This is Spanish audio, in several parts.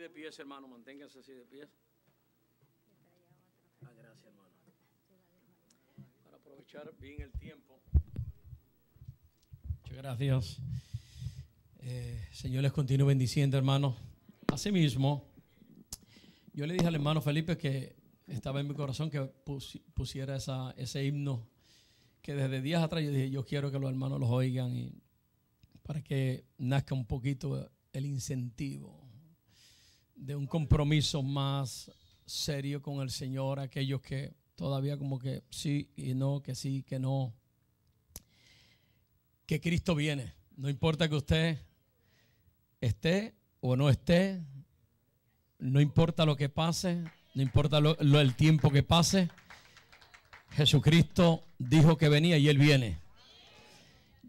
de pies, hermano, manténgase así de pies. Gracias, hermano. Para aprovechar bien el tiempo. Muchas gracias. Señor les continúe bendiciendo, hermano. Asimismo, yo le dije al hermano Felipe que estaba en mi corazón que pusiera ese himno que desde días atrás yo dije, yo quiero que los hermanos los oigan y para que nazca un poquito el incentivo de un compromiso más serio con el Señor, aquellos que todavía como que sí y no, que sí, que no, que Cristo viene. No importa que usted esté o no esté, no importa lo que pase, no importa el tiempo que pase, Jesucristo dijo que venía y Él viene.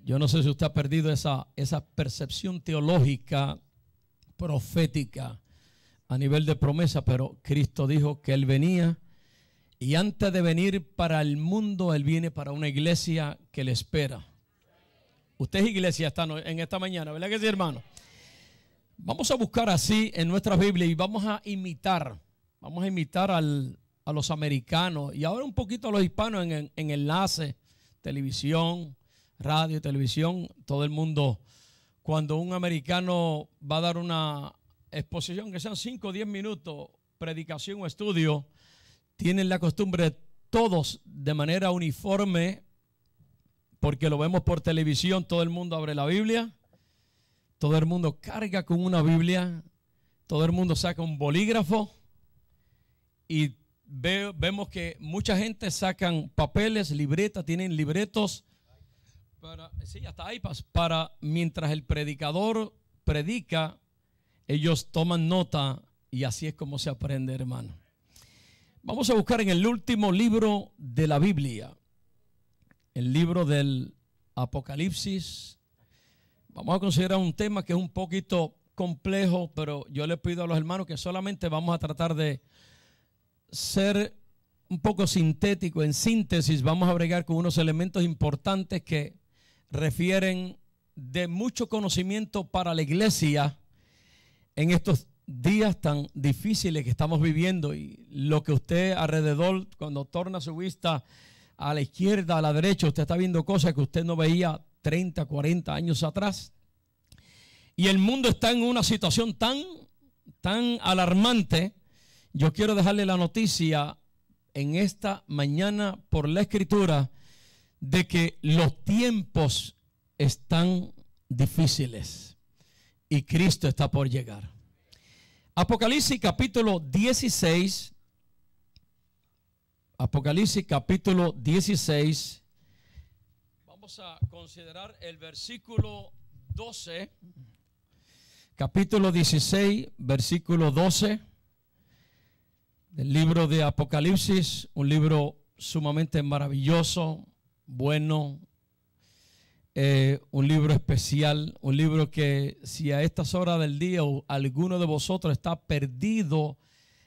Yo no sé si usted ha perdido esa percepción teológica, profética, a nivel de promesa, pero Cristo dijo que Él venía y antes de venir para el mundo, Él viene para una iglesia que le espera. Usted es iglesia en esta mañana, ¿verdad que sí, hermano? Vamos a buscar así en nuestra Biblia y vamos a imitar a los americanos y ahora un poquito a los hispanos en enlace, televisión, radio, televisión. Todo el mundo, cuando un americano va a dar una exposición, que sean 5 o 10 minutos, predicación o estudio, tienen la costumbre todos de manera uniforme, porque lo vemos por televisión, todo el mundo abre la Biblia, todo el mundo carga con una Biblia, todo el mundo saca un bolígrafo y vemos que mucha gente sacan papeles, libretas, tienen libretos, hasta iPads, para mientras el predicador predica, ellos toman nota y así es como se aprende, hermano. Vamos a buscar en el último libro de la Biblia, el libro del Apocalipsis. Vamos a considerar un tema que es un poquito complejo, pero yo les pido a los hermanos que solamente vamos a tratar de ser un poco sintético. En síntesis, vamos a bregar con unos elementos importantes que refieren de mucho conocimiento para la iglesia en estos días tan difíciles que estamos viviendo, y lo que usted alrededor, cuando torna su vista a la izquierda, a la derecha, usted está viendo cosas que usted no veía 30, 40 años atrás. Y el mundo está en una situación tan alarmante. Yo quiero dejarle la noticia en esta mañana por la Escritura de que los tiempos están difíciles y Cristo está por llegar. Apocalipsis capítulo 16. Apocalipsis capítulo 16. Vamos a considerar el versículo 12. Capítulo 16, versículo 12. Del libro de Apocalipsis, un libro sumamente maravilloso, bueno, un libro especial, un libro que si a estas horas del día o alguno de vosotros está perdido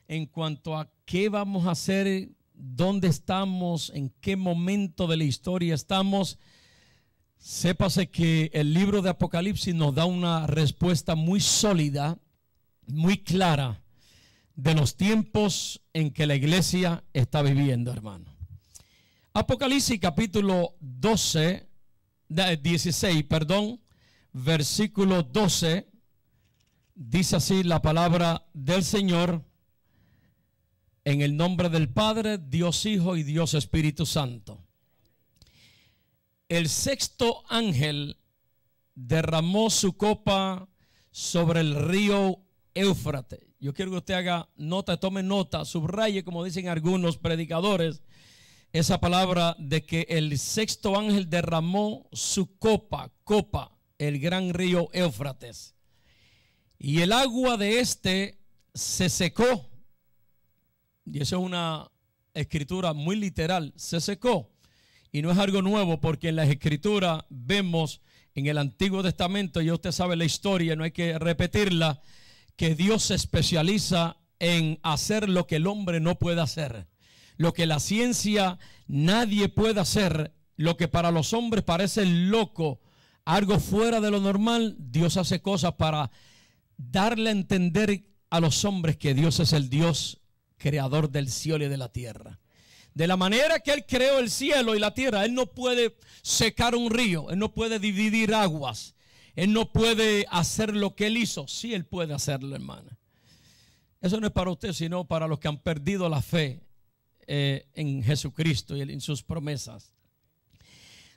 en cuanto a qué vamos a hacer, dónde estamos, en qué momento de la historia estamos, sépase que el libro de Apocalipsis nos da una respuesta muy sólida, muy clara de los tiempos en que la iglesia está viviendo, hermano. Apocalipsis capítulo 16, versículo 12, dice así la palabra del Señor: en el nombre del Padre, Dios Hijo y Dios Espíritu Santo. El sexto ángel derramó su copa sobre el río Éufrates. Yo quiero que usted haga nota, tome nota, subraye, como dicen algunos predicadores, esa palabra de que el sexto ángel derramó su copa, el gran río Éufrates. Y el agua de este se secó. Y eso es una escritura muy literal, se secó. Y no es algo nuevo, porque en las escrituras vemos en el Antiguo Testamento, ya usted sabe la historia, no hay que repetirla, que Dios se especializa en hacer lo que el hombre no puede hacer. Lo que la ciencia nadie puede hacer, lo que para los hombres parece loco, algo fuera de lo normal, Dios hace cosas para darle a entender a los hombres que Dios es el Dios creador del cielo y de la tierra. De la manera que Él creó el cielo y la tierra, Él no puede secar un río, Él no puede dividir aguas, Él no puede hacer lo que Él hizo. Sí, Él puede hacerlo, hermana. Eso no es para usted, sino para los que han perdido la fe en Jesucristo y en sus promesas.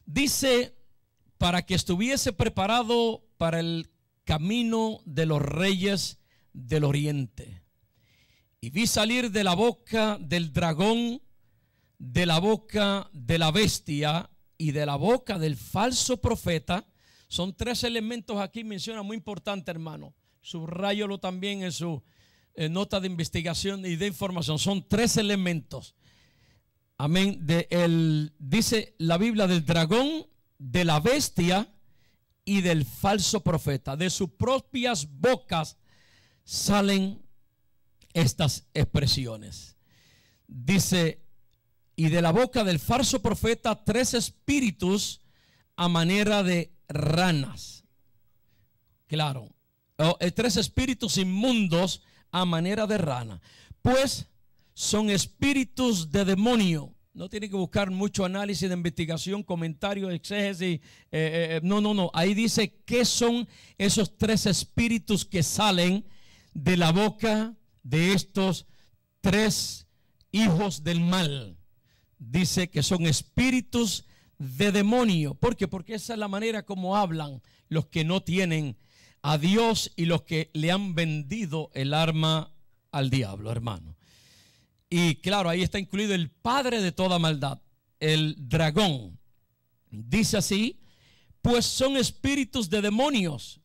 Dice, para que estuviese preparado para el camino de los reyes del oriente. Y vi salir de la boca del dragón, de la boca de la bestia y de la boca del falso profeta. Son tres elementos aquí, menciona muy importante, hermano. Subrayalo también en su nota de investigación y de información. Son tres elementos. Amén. Dice la Biblia del dragón, de la bestia y del falso profeta. De sus propias bocas salen estas expresiones. Dice, y de la boca del falso profeta 3 espíritus a manera de ranas. Claro, 3 espíritus inmundos a manera de rana. Pues son espíritus de demonio. No tiene que buscar mucho análisis de investigación, comentario, exégesis. No. Ahí dice qué son esos 3 espíritus que salen de la boca de estos 3 hijos del mal. Dice que son espíritus de demonio. ¿Por qué? Porque esa es la manera como hablan los que no tienen a Dios y los que le han vendido el arma al diablo, hermano. Y claro, ahí está incluido el padre de toda maldad, el dragón. Dice así, pues son espíritus de demonios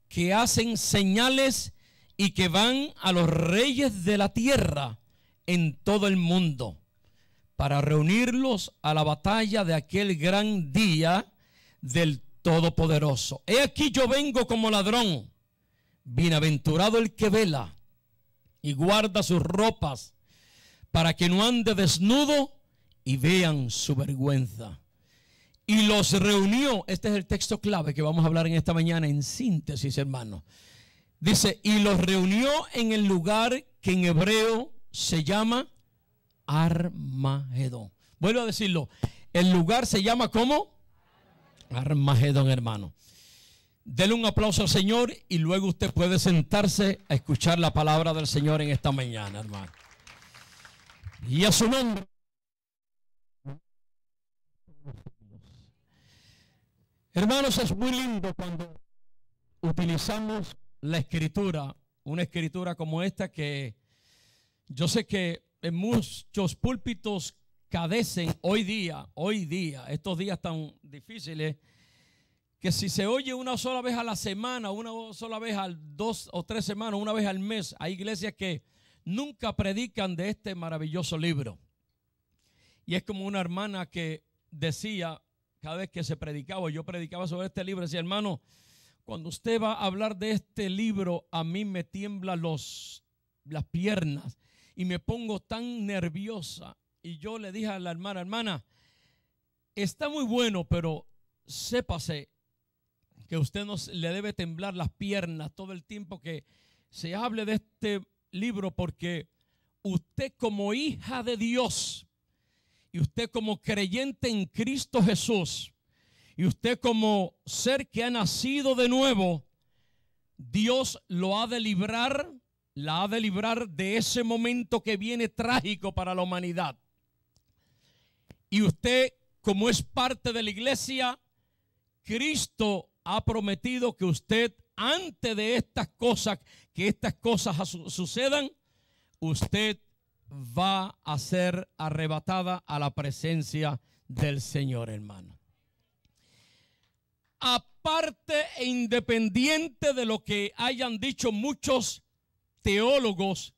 que hacen señales y que van a los reyes de la tierra en todo el mundo, para reunirlos a la batalla de aquel gran día del Todopoderoso. He aquí yo vengo como ladrón. Bienaventurado el que vela y guarda sus ropas, para que no ande desnudo y vean su vergüenza. Y los reunió. Este es el texto clave que vamos a hablar en esta mañana en síntesis, hermano. Dice, y los reunió en el lugar que en hebreo se llama Armagedón. Vuelvo a decirlo, el lugar se llama ¿cómo? Armagedón, hermano. Dele un aplauso al Señor y luego usted puede sentarse a escuchar la palabra del Señor en esta mañana, hermano. Y a su nombre. Hermanos, es muy lindo cuando utilizamos la escritura, una escritura como esta que yo sé que en muchos púlpitos cadecen hoy día, estos días tan difíciles, que si se oye una sola vez a la semana, una sola vez a 2 o 3 semanas, una vez al mes, hay iglesias que nunca predican de este maravilloso libro. Y es como una hermana que decía, cada vez que se predicaba, yo predicaba sobre este libro, decía, hermano, cuando usted va a hablar de este libro, a mí me tiemblan las piernas y me pongo tan nerviosa. Y yo le dije a la hermana, está muy bueno, pero sépase que usted no le debe temblar las piernas todo el tiempo que se hable de este libro, porque usted como hija de Dios y usted como creyente en Cristo Jesús y usted como ser que ha nacido de nuevo, Dios lo ha de librar, la ha de librar de ese momento que viene trágico para la humanidad. Y usted, como es parte de la iglesia, Cristo ha prometido que usted, antes de estas cosas, que estas cosas sucedan, usted va a ser arrebatada a la presencia del Señor, hermano. Aparte e independiente de lo que hayan dicho muchos teólogos,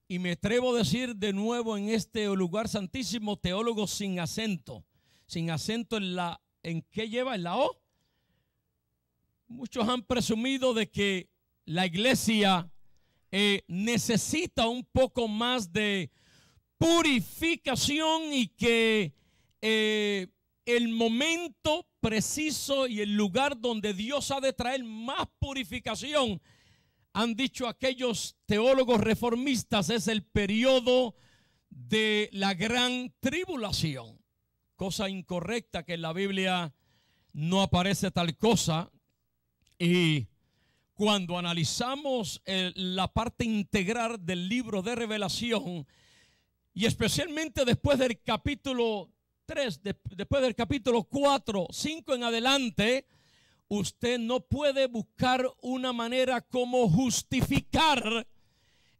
y me atrevo a decir de nuevo en este lugar santísimo, teólogos sin acento ¿en qué lleva? En la O. Muchos han presumido de que la iglesia necesita un poco más de purificación y que el momento preciso y el lugar donde Dios ha de traer más purificación han dicho aquellos teólogos reformistas, es el periodo de la gran tribulación. Cosa incorrecta, que en la Biblia no aparece tal cosa. Y cuando analizamos la parte integral del libro de Revelación, y especialmente después del capítulo 3, después del capítulo 4, 5 en adelante, usted no puede buscar una manera como justificar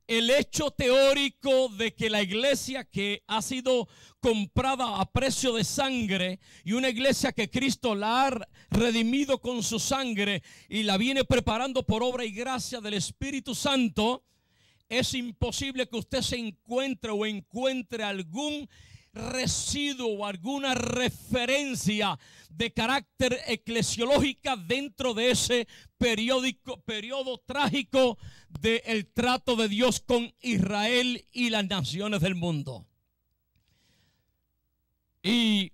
el hecho teórico de que la iglesia que ha sido comprada a precio de sangre, y una iglesia que Cristo la ha redimido con su sangre y la viene preparando por obra y gracia del Espíritu Santo, es imposible que usted se encuentre algún residuo o alguna referencia de carácter eclesiológica dentro de ese periodo trágico del trato de Dios con Israel y las naciones del mundo. Y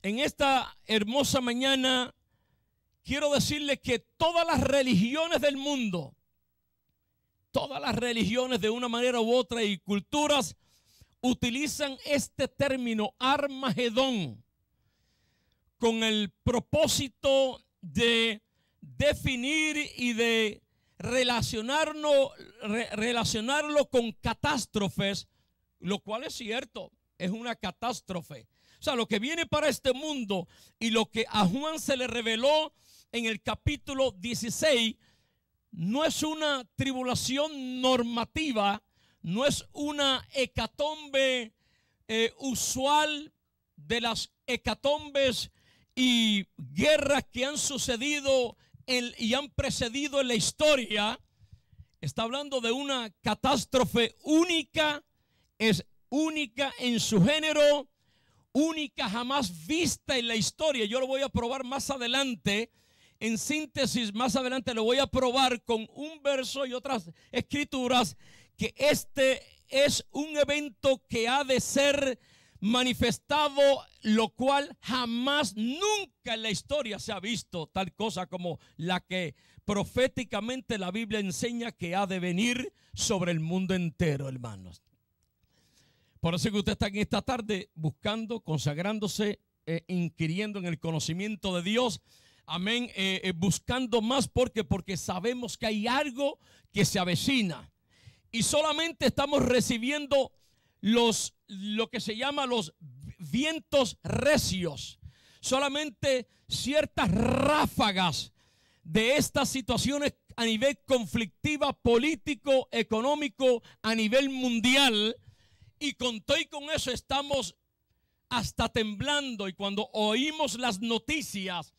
en esta hermosa mañana quiero decirle que todas las religiones del mundo, todas las religiones de una manera u otra y culturas, utilizan este término Armagedón con el propósito de definir y de relacionarlo con catástrofes, lo cual es cierto, es una catástrofe. O sea, lo que viene para este mundo y lo que a Juan se le reveló en el capítulo 16 no es una tribulación normativa, no es una hecatombe usual de las hecatombes y guerras que han sucedido y han precedido en la historia. Está hablando de una catástrofe única, es única en su género, única jamás vista en la historia. Yo lo voy a probar más adelante. En síntesis, más adelante lo voy a probar con un verso y otras escrituras, que este es un evento que ha de ser manifestado, lo cual jamás, nunca en la historia se ha visto tal cosa como la que proféticamente la Biblia enseña que ha de venir sobre el mundo entero, hermanos. Por eso que usted está en esta tarde buscando, consagrándose, inquiriendo en el conocimiento de Dios. Amén, buscando más porque sabemos que hay algo que se avecina. Y solamente estamos recibiendo lo que se llama los vientos recios. Solamente ciertas ráfagas de estas situaciones a nivel conflictiva, político, económico, a nivel mundial. Y con todo y con eso estamos hasta temblando. Y cuando oímos las noticias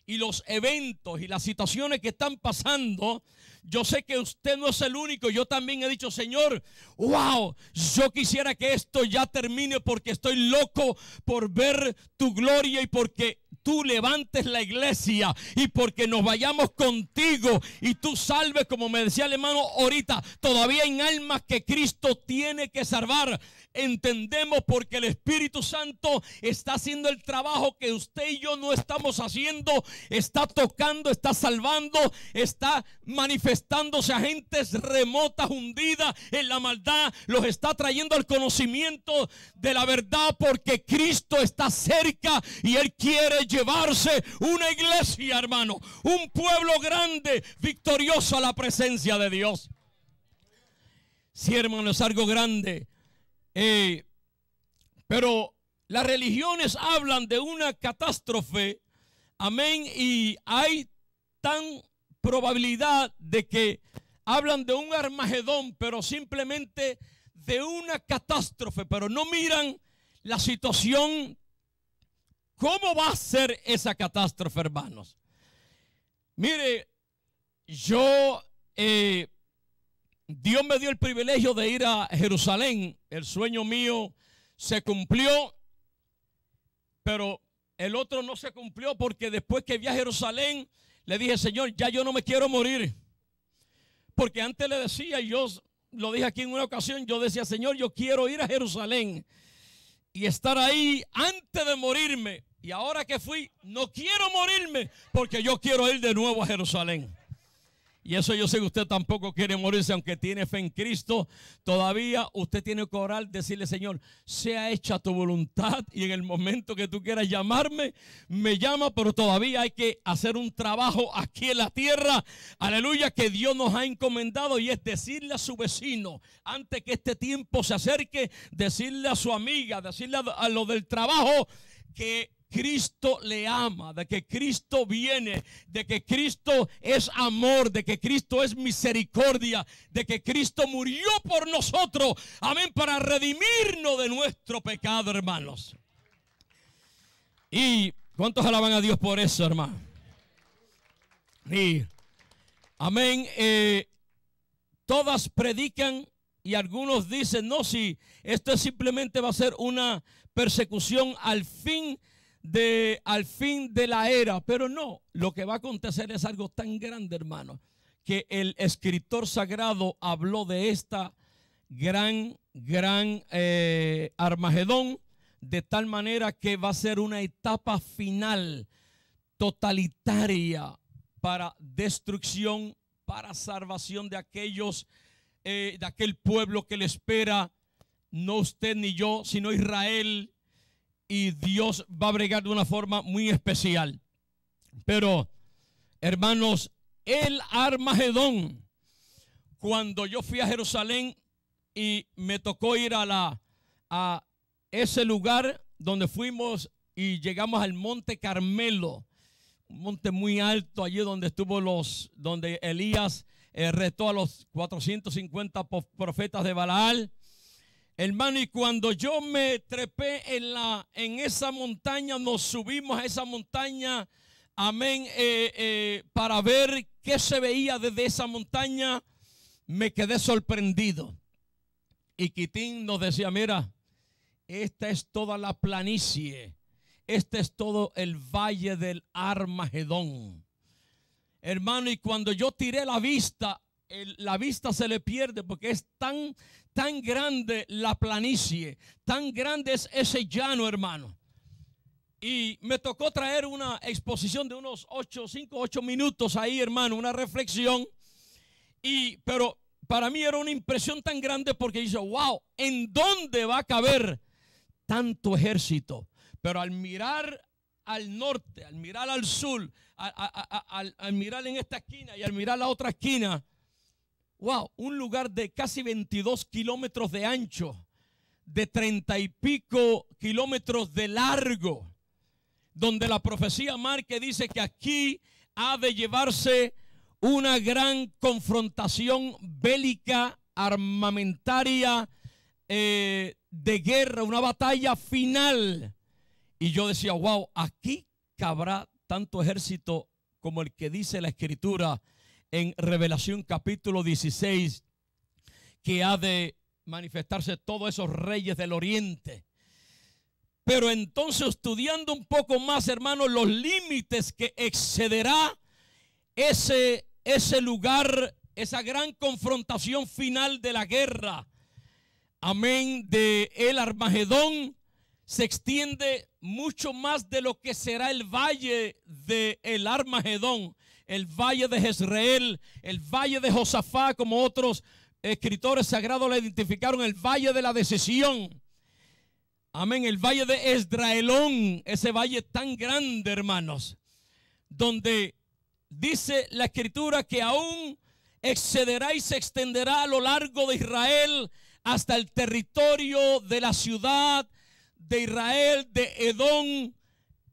y los eventos y las situaciones que están pasando, yo sé que usted no es el único. Yo también he dicho, Señor, wow, yo quisiera que esto ya termine, porque estoy loco por ver tu gloria y porque tú levantes la iglesia y porque nos vayamos contigo y tú salves, como me decía el hermano ahorita, todavía hay almas que Cristo tiene que salvar. Entendemos porque el Espíritu Santo está haciendo el trabajo que usted y yo no estamos haciendo. Está tocando, está salvando, está manifestándose a gentes remotas, hundidas en la maldad. Los está trayendo al conocimiento de la verdad, porque Cristo está cerca y Él quiere llevarse una iglesia, hermano, un pueblo grande, victorioso a la presencia de Dios. Sí, hermano, es algo grande. Pero las religiones hablan de una catástrofe, amén, y hay tan probabilidad de que hablan de un Armagedón, pero simplemente de una catástrofe, pero no miran la situación. ¿Cómo va a ser esa catástrofe, hermanos? Mire, Dios me dio el privilegio de ir a Jerusalén. El sueño mío se cumplió, pero el otro no se cumplió, porque después que vi a Jerusalén, le dije, Señor, ya yo no me quiero morir. Porque antes le decía, y yo lo dije aquí en una ocasión, yo decía, Señor, yo quiero ir a Jerusalén y estar ahí antes de morirme. Y ahora que fui, no quiero morirme, porque yo quiero ir de nuevo a Jerusalén. Y eso yo sé que usted tampoco quiere morirse, aunque tiene fe en Cristo. Todavía usted tiene que orar, decirle: Señor, sea hecha tu voluntad. Y en el momento que tú quieras llamarme, me llama. Pero todavía hay que hacer un trabajo aquí en la tierra. Aleluya, que Dios nos ha encomendado. Y es decirle a su vecino, antes que este tiempo se acerque, decirle a su amiga, decirle a lo del trabajo, que Cristo le ama, de que Cristo viene, de que Cristo es amor, de que Cristo es misericordia, de que Cristo murió por nosotros, amén, para redimirnos de nuestro pecado, hermanos. ¿Y cuántos alaban a Dios por eso, hermano? Y amén. Todas predican y algunos dicen: no, si esto simplemente va a ser una persecución al fin de la era. Pero no, lo que va a acontecer es algo tan grande, hermano, que el escritor sagrado habló de esta gran Armagedón, de tal manera que va a ser una etapa final totalitaria para destrucción, para salvación de aquellos, de aquel pueblo que le espera, no usted ni yo, sino Israel. Y Dios va a bregar de una forma muy especial. Pero, hermanos, el Armagedón, cuando yo fui a Jerusalén y me tocó ir a ese lugar donde fuimos y llegamos al Monte Carmelo, un monte muy alto, allí donde donde Elías retó a los 450 profetas de Baal. Hermano, y cuando yo me trepé en esa montaña, nos subimos a esa montaña, amén, para ver qué se veía desde esa montaña, me quedé sorprendido. Y Quitín nos decía: mira, esta es toda la planicie, este es todo el valle del Armagedón. Hermano, y cuando yo tiré la vista se le pierde, porque es tan grande la planicie, tan grande es ese llano, hermano. Y me tocó traer una exposición de unos 5 o 8 minutos ahí, hermano, una reflexión. Pero para mí era una impresión tan grande, porque dice: wow, ¿en dónde va a caber tanto ejército? Pero al mirar al norte, al mirar al sur, al mirar en esta esquina y al mirar la otra esquina, wow, un lugar de casi 22 kilómetros de ancho, de 30 y pico kilómetros de largo, donde la profecía marca, dice que aquí ha de llevarse una gran confrontación bélica, armamentaria, de guerra, una batalla final. Y yo decía: wow, aquí cabrá tanto ejército como el que dice la Escritura en Revelación capítulo 16, que ha de manifestarse todos esos reyes del oriente. Pero entonces, estudiando un poco más, hermanos, los límites que excederá ese lugar, esa gran confrontación final de la guerra, amén, de el Armagedón, se extiende mucho más de lo que será el valle de el Armagedón, el valle de Jezreel, el valle de Josafat, como otros escritores sagrados le identificaron, el valle de la decisión. Amén, el valle de Esdraelón, ese valle tan grande, hermanos, donde dice la Escritura que aún excederá y se extenderá a lo largo de Israel hasta el territorio de la ciudad de Israel, de Edom,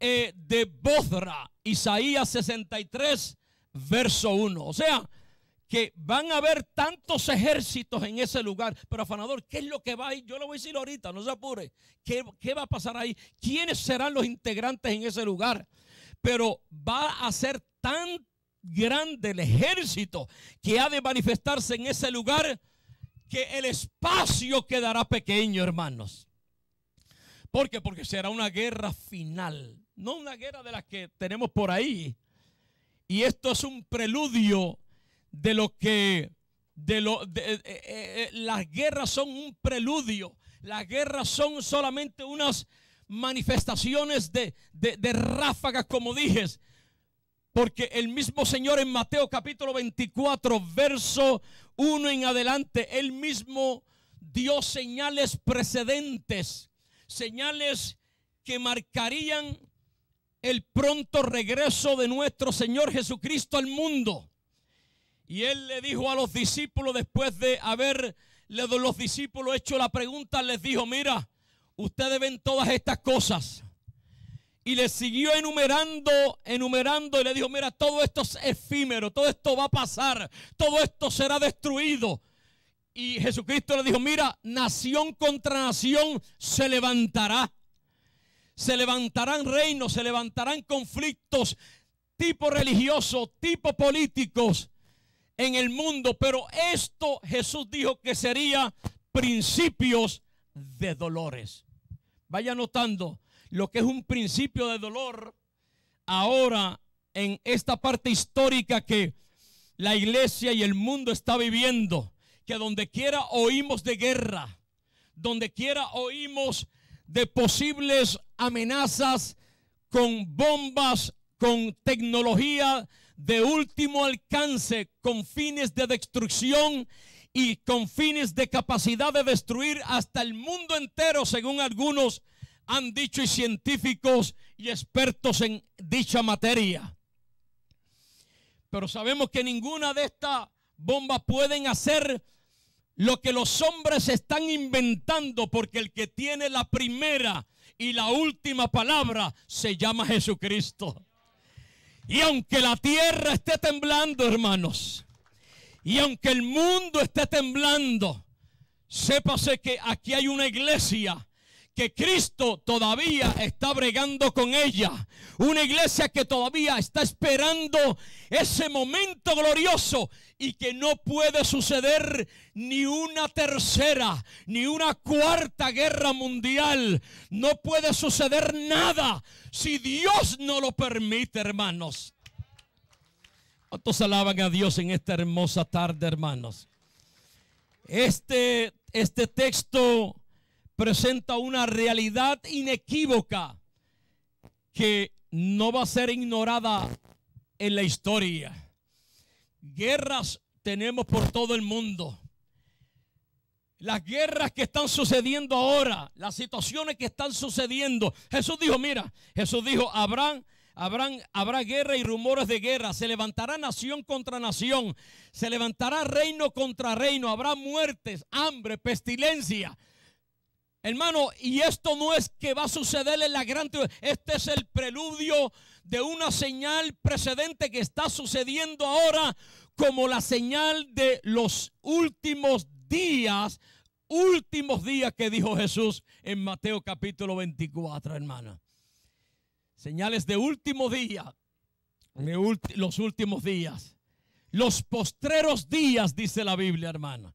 de Bozra. Isaías 63, verso 1. O sea, que van a haber tantos ejércitos en ese lugar. Pero, afanador, ¿qué es lo que va a ir? Yo lo voy a decir ahorita, no se apure. ¿Qué va a pasar ahí? ¿Quiénes serán los integrantes en ese lugar? Pero va a ser tan grande el ejército que ha de manifestarse en ese lugar, que el espacio quedará pequeño, hermanos. ¿Por qué? Porque será una guerra final, no una guerra de las que tenemos por ahí. Y esto es un preludio de lo que las guerras son un preludio. Las guerras son solamente unas manifestaciones de ráfagas, como dije. Porque el mismo Señor en Mateo capítulo 24, verso 1 en adelante, Él mismo dio señales precedentes, señales que marcarían el pronto regreso de nuestro Señor Jesucristo al mundo. Y Él le dijo a los discípulos, después de haberle los discípulos hecho la pregunta, les dijo: mira, ustedes ven todas estas cosas. Y le siguió enumerando y le dijo: mira, todo esto es efímero, todo esto va a pasar, todo esto será destruido. Y Jesucristo le dijo: mira, nación contra nación se levantará. Se levantarán reinos, se levantarán conflictos tipo religioso, tipo políticos en el mundo. Pero esto Jesús dijo que sería principios de dolores. Vaya notando lo que es un principio de dolor ahora en esta parte histórica que la iglesia y el mundo está viviendo. Que donde quiera oímos de guerra, donde quiera oímos de posibles amenazas con bombas, con tecnología de último alcance, con fines de destrucción y con fines de capacidad de destruir hasta el mundo entero, según algunos han dicho, y científicos y expertos en dicha materia. Pero sabemos que ninguna de estas bombas pueden hacer lo que los hombres están inventando, porque el que tiene la primera y la última palabra se llama Jesucristo. Y aunque la tierra esté temblando, hermanos, y aunque el mundo esté temblando, sépase que aquí hay una iglesia que Cristo todavía está bregando con ella. Una iglesia que todavía está esperando ese momento glorioso y que no puede suceder ni una tercera, ni una cuarta guerra mundial. No puede suceder nada si Dios no lo permite, hermanos. ¿Cuántos alaban a Dios en esta hermosa tarde, hermanos? Este texto presenta una realidad inequívoca que no va a ser ignorada en la historia. Guerras tenemos por todo el mundo. Las guerras que están sucediendo ahora, las situaciones que están sucediendo. Jesús dijo, mira, Jesús dijo, habrá guerra y rumores de guerra. Se levantará nación contra nación. Se levantará reino contra reino. Habrá muertes, hambre, pestilencia. Hermano, y esto no es que va a suceder en la gran tribulación. Este es el preludio de una señal precedente que está sucediendo ahora, como la señal de los últimos días que dijo Jesús en Mateo capítulo 24, hermana. Señales de último día, los últimos días, los postreros días, dice la Biblia, hermana.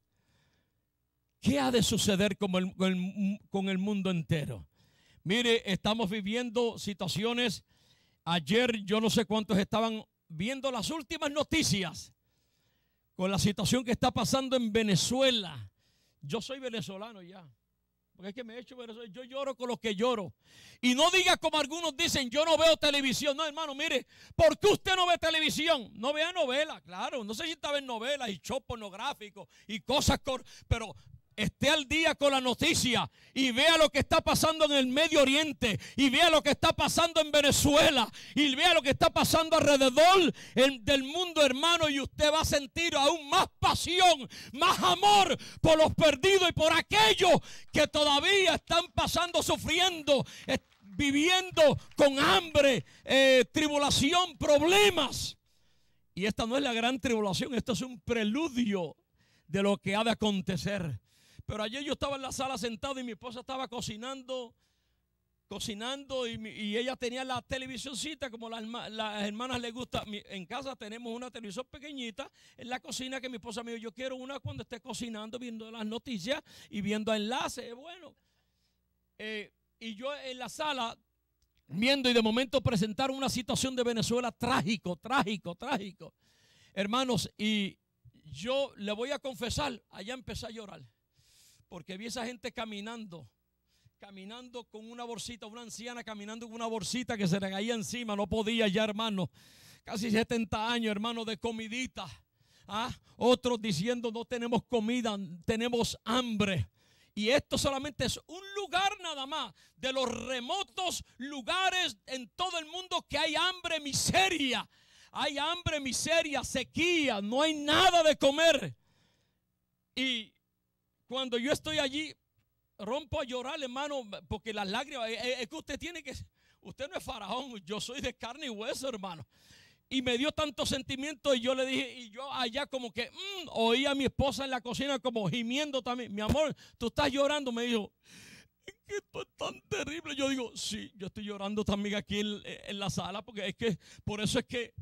¿Qué ha de suceder con el mundo entero? Mire, estamos viviendo situaciones. Ayer yo no sé cuántos estaban viendo las últimas noticias con la situación que está pasando en Venezuela. Yo soy venezolano ya, porque es que me he hecho venezolano. Yo lloro con los que lloro. Y no diga como algunos dicen, yo no veo televisión. No, hermano, mire, ¿por qué usted no ve televisión? No vea novelas, claro. No sé si está viendo novelas y shows pornográficos y cosas, pero esté al día con la noticia y vea lo que está pasando en el Medio Oriente, y vea lo que está pasando en Venezuela, y vea lo que está pasando alrededor del mundo, hermano, y usted va a sentir aún más pasión, más amor por los perdidos y por aquellos que todavía están pasando, sufriendo, viviendo con hambre, tribulación, problemas. Y esta no es la gran tribulación, esto es un preludio de lo que ha de acontecer. Pero ayer yo estaba en la sala sentado y mi esposa estaba cocinando y ella tenía la televisioncita, como las hermanas les gusta. En casa tenemos una televisión pequeñita en la cocina, que mi esposa me dijo, yo quiero una cuando esté cocinando, viendo las noticias y viendo enlaces. Bueno, y yo en la sala viendo, y de momento presentaron una situación de Venezuela trágico. Hermanos, y yo le voy a confesar, allá empecé a llorar. Porque vi a esa gente caminando con una bolsita, una anciana caminando con una bolsita que se le caía encima, no podía ya, hermano, casi 70 años, hermano, de comidita. Otros diciendo no tenemos comida, tenemos hambre. Y esto solamente es un lugar nada más de los remotos lugares en todo el mundo que hay hambre, miseria. Hay hambre, miseria, sequía, no hay nada de comer. Y cuando yo estoy allí, rompo a llorar, hermano, porque las lágrimas, es que usted no es faraón, yo soy de carne y hueso, hermano. Y me dio tanto sentimiento y yo le dije, y yo allá como que oí a mi esposa en la cocina como gimiendo también. Mi amor, tú estás llorando, me dijo. Es que esto es tan terrible. Yo digo, sí, yo estoy llorando también aquí en la sala, porque es que, por eso es que,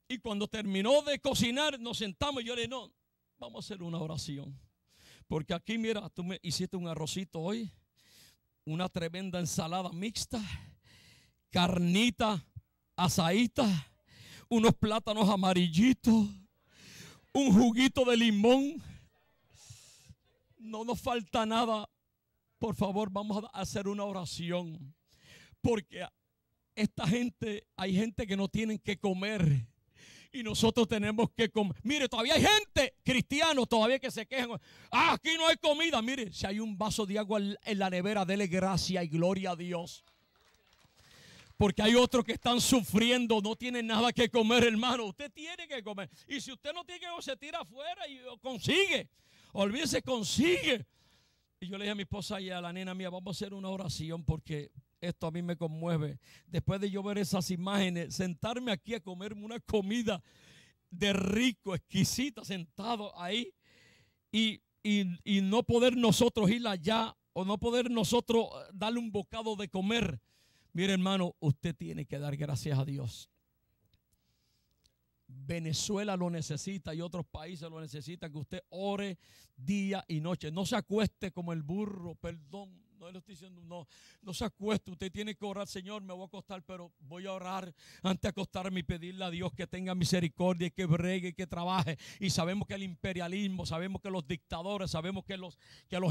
y cuando terminó de cocinar, nos sentamos y yo le dije, no, vamos a hacer una oración. Porque aquí, mira, tú me hiciste un arrocito hoy, una tremenda ensalada mixta, carnita asadita, unos plátanos amarillitos, un juguito de limón. No nos falta nada. Por favor, vamos a hacer una oración. Porque esta gente, hay gente que no tienen que comer. Y nosotros tenemos que comer. Mire, todavía hay gente, cristianos, todavía que se quejan. Aquí no hay comida. Mire, si hay un vaso de agua en la nevera, dele gracia y gloria a Dios. Porque hay otros que están sufriendo, no tienen nada que comer, hermano. Usted tiene que comer. Y si usted no tiene que comer, se tira afuera y consigue. Olvídese, consigue. Y yo le dije a mi esposa y a la nena mía, vamos a hacer una oración porque esto a mí me conmueve. Después de yo ver esas imágenes, sentarme aquí a comerme una comida de rico, exquisita, sentado ahí. Y no poder nosotros ir allá o no poder nosotros darle un bocado de comer. Mire, hermano, usted tiene que dar gracias a Dios. Venezuela lo necesita y otros países lo necesitan, que usted ore día y noche. No se acueste como el burro, perdón. No le estoy diciendo, no se acueste. Usted tiene que orar, Señor, me voy a acostar, pero voy a orar antes de acostarme y pedirle a Dios que tenga misericordia y que bregue y que trabaje. Y sabemos que el imperialismo, sabemos que los dictadores, sabemos que los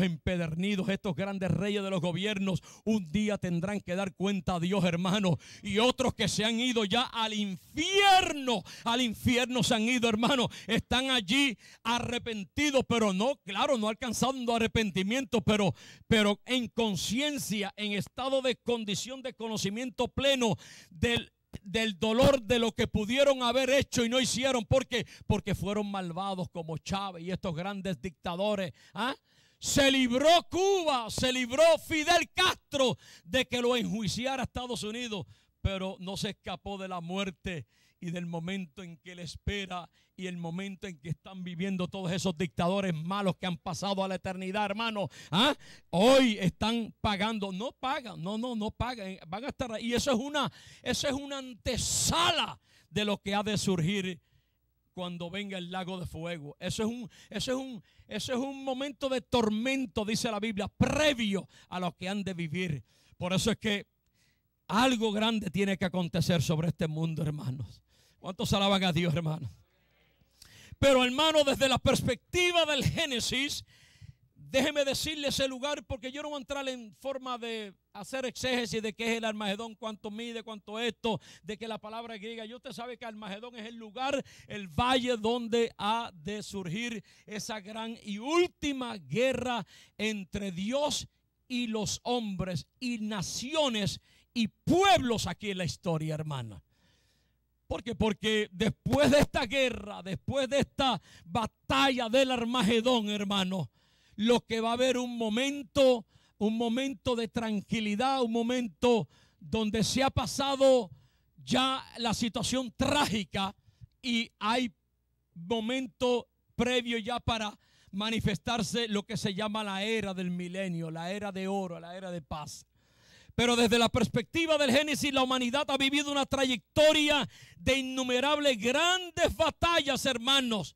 empedernidos, estos grandes reyes de los gobiernos, un día tendrán que dar cuenta a Dios, hermano. Y otros que se han ido ya al infierno se han ido, hermano. Están allí arrepentidos, pero no, claro, no alcanzando arrepentimiento, pero en conciencia, en estado de condición de conocimiento pleno del dolor de lo que pudieron haber hecho y no hicieron. ¿Por qué? Porque fueron malvados como Chávez y estos grandes dictadores. Se libró Cuba, se libró Fidel Castro de que lo enjuiciara Estados Unidos, pero no se escapó de la muerte y del momento en que le espera y el momento en que están viviendo todos esos dictadores malos que han pasado a la eternidad, hermano. Hoy están pagando, no pagan, no pagan, van a estar ahí. Y eso es una antesala de lo que ha de surgir cuando venga el lago de fuego. Eso es un momento de tormento, dice la Biblia, previo a lo que han de vivir. Por eso es que algo grande tiene que acontecer sobre este mundo, hermanos. ¿Cuántos alaban a Dios, hermanos? Pero, hermano, desde la perspectiva del Génesis, déjeme decirle ese lugar, porque yo no voy a entrar en forma de hacer exégesis de qué es el Armagedón, cuánto mide, cuánto esto, de que la palabra griega. Y usted sabe que Armagedón es el lugar, el valle donde ha de surgir esa gran y última guerra entre Dios y los hombres y naciones y pueblos aquí en la historia, hermana. ¿Por qué? Porque después de esta guerra, después de esta batalla del Armagedón, hermano, lo que va a haber un momento de tranquilidad, un momento donde se ha pasado ya la situación trágica y hay momento previo ya para manifestarse lo que se llama la era del milenio, la era de oro, la era de paz. Pero desde la perspectiva del Génesis, la humanidad ha vivido una trayectoria de innumerables grandes batallas, hermanos.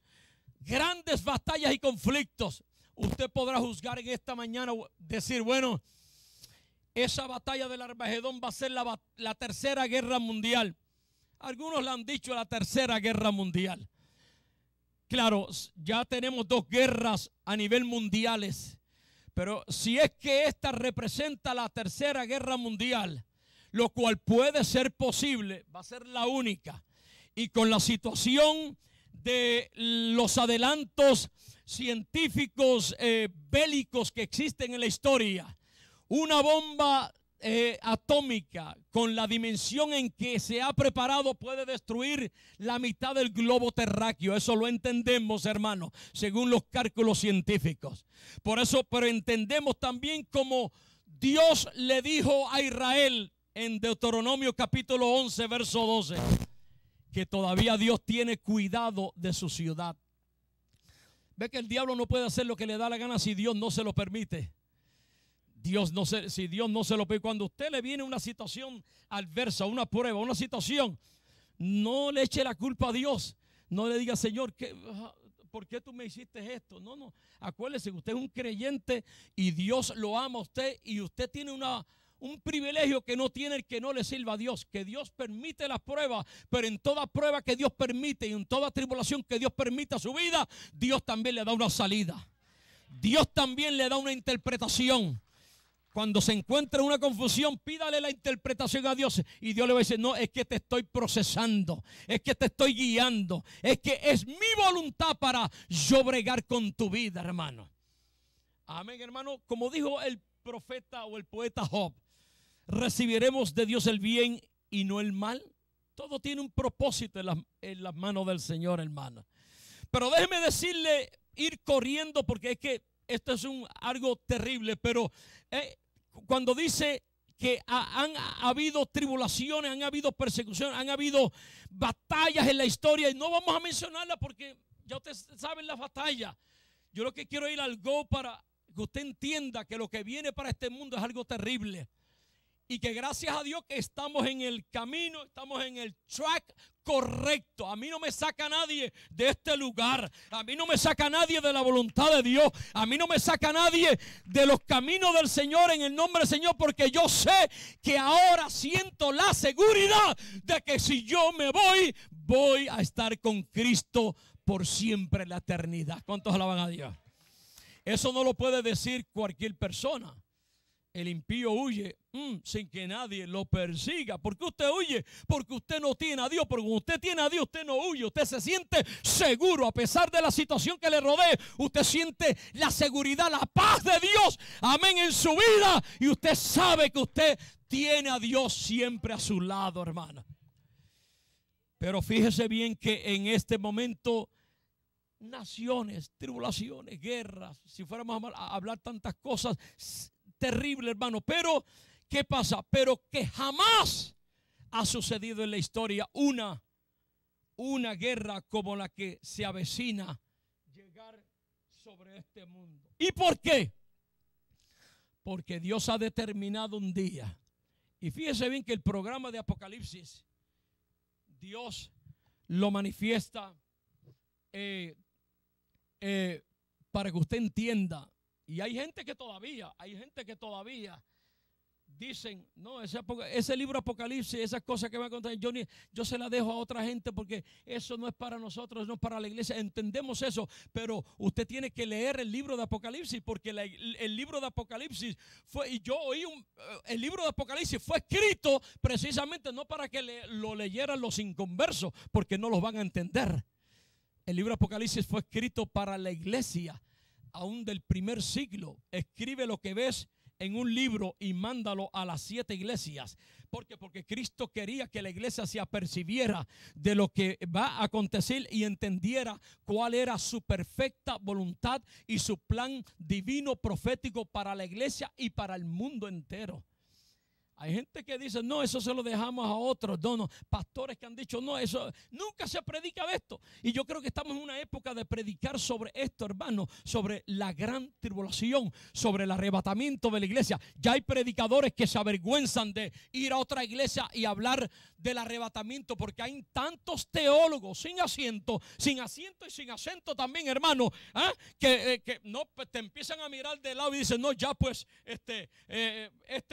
Grandes batallas y conflictos. Usted podrá juzgar en esta mañana, decir, bueno, esa batalla del Armagedón va a ser la tercera guerra mundial. Algunos le han dicho la tercera guerra mundial. Claro, ya tenemos dos guerras a nivel mundiales. Pero si es que esta representa la tercera guerra mundial, lo cual puede ser posible, va a ser la única. y con la situación de los adelantos científicos bélicos que existen en la historia, una bomba atómica con la dimensión en que se ha preparado puede destruir la mitad del globo terráqueo. Eso lo entendemos, hermano, según los cálculos científicos. Por eso, pero entendemos también como Dios le dijo a Israel en Deuteronomio capítulo 11, verso 12, que todavía Dios tiene cuidado de su ciudad. Ve que el diablo no puede hacer lo que le da la gana si Dios no se lo permite. Si Dios no se lo pide, cuando a usted le viene una situación adversa, una prueba, una situación, no le eche la culpa a Dios. No le diga, Señor, ¿por qué tú me hiciste esto? No, acuérdese que usted es un creyente y Dios lo ama a usted, y usted tiene un privilegio que no tiene el que no le sirva a Dios, que Dios permite las pruebas, pero en toda prueba que Dios permite y en toda tribulación que Dios permite a su vida, Dios también le da una salida. Dios también le da una interpretación. Cuando se encuentra una confusión, pídale la interpretación a Dios y Dios le va a decir, no, es que te estoy procesando, es que te estoy guiando, es que es mi voluntad para yo bregar con tu vida, hermano. Amén, hermano. Como dijo el profeta o el poeta Job, recibiremos de Dios el bien y no el mal. Todo tiene un propósito en las manos del Señor, hermano. Pero déjeme decirle, ir corriendo, porque es que esto es algo terrible, pero cuando dice que han habido tribulaciones, han habido persecuciones, han habido batallas en la historia, y no vamos a mencionarlas porque ya ustedes saben las batallas. Yo lo que quiero ir al go para que usted entienda que lo que viene para este mundo es algo terrible. Y que gracias a Dios que estamos en el camino, estamos en el track correcto. A mí no me saca nadie de este lugar. A mí no me saca nadie de la voluntad de Dios. A mí no me saca nadie de los caminos del Señor en el nombre del Señor. Porque yo sé que ahora siento la seguridad de que si yo me voy a estar con Cristo por siempre en la eternidad. ¿Cuántos alaban a Dios? Eso no lo puede decir cualquier persona. El impío huye sin que nadie lo persiga. ¿Por qué usted huye? Porque usted no tiene a Dios. Porque cuando usted tiene a Dios, usted no huye. Usted se siente seguro a pesar de la situación que le rodee. Usted siente la seguridad, la paz de Dios, amén, en su vida. Y usted sabe que usted tiene a Dios siempre a su lado, hermana. Pero fíjese bien que en este momento, naciones, tribulaciones, guerras, si fuéramos a hablar tantas cosas terrible, hermano. Pero, ¿qué pasa? Pero que jamás ha sucedido en la historia una guerra como la que se avecina llegar sobre este mundo. ¿Y por qué? Porque Dios ha determinado un día. Y fíjese bien que el programa de Apocalipsis, Dios lo manifiesta para que usted entienda. Y hay gente que todavía dicen, no, ese libro Apocalipsis, esas cosas que me va a contar, yo se las dejo a otra gente porque eso no es para nosotros, no es para la iglesia. Entendemos eso, pero usted tiene que leer el libro de Apocalipsis, porque el libro de Apocalipsis el libro de Apocalipsis fue escrito precisamente no para que lo leyeran los inconversos, porque no los van a entender. El libro de Apocalipsis fue escrito para la iglesia, aún del primer siglo. Escribe lo que ves en un libro y mándalo a las 7 iglesias. Porque Cristo quería que la iglesia se apercibiera de lo que va a acontecer y entendiera cuál era su perfecta voluntad y su plan divino profético para la iglesia y para el mundo entero. Hay gente que dice, no, eso se lo dejamos a otros. No, pastores que han dicho, no, eso nunca se predica de esto. Y yo creo que estamos en una época de predicar sobre esto, hermano, sobre la gran tribulación, sobre el arrebatamiento de la iglesia. Ya hay predicadores que se avergüenzan de ir a otra iglesia y hablar del arrebatamiento, porque hay tantos teólogos sin asiento y sin acento también, hermano, que no, pues te empiezan a mirar de lado y dicen, no, ya pues, este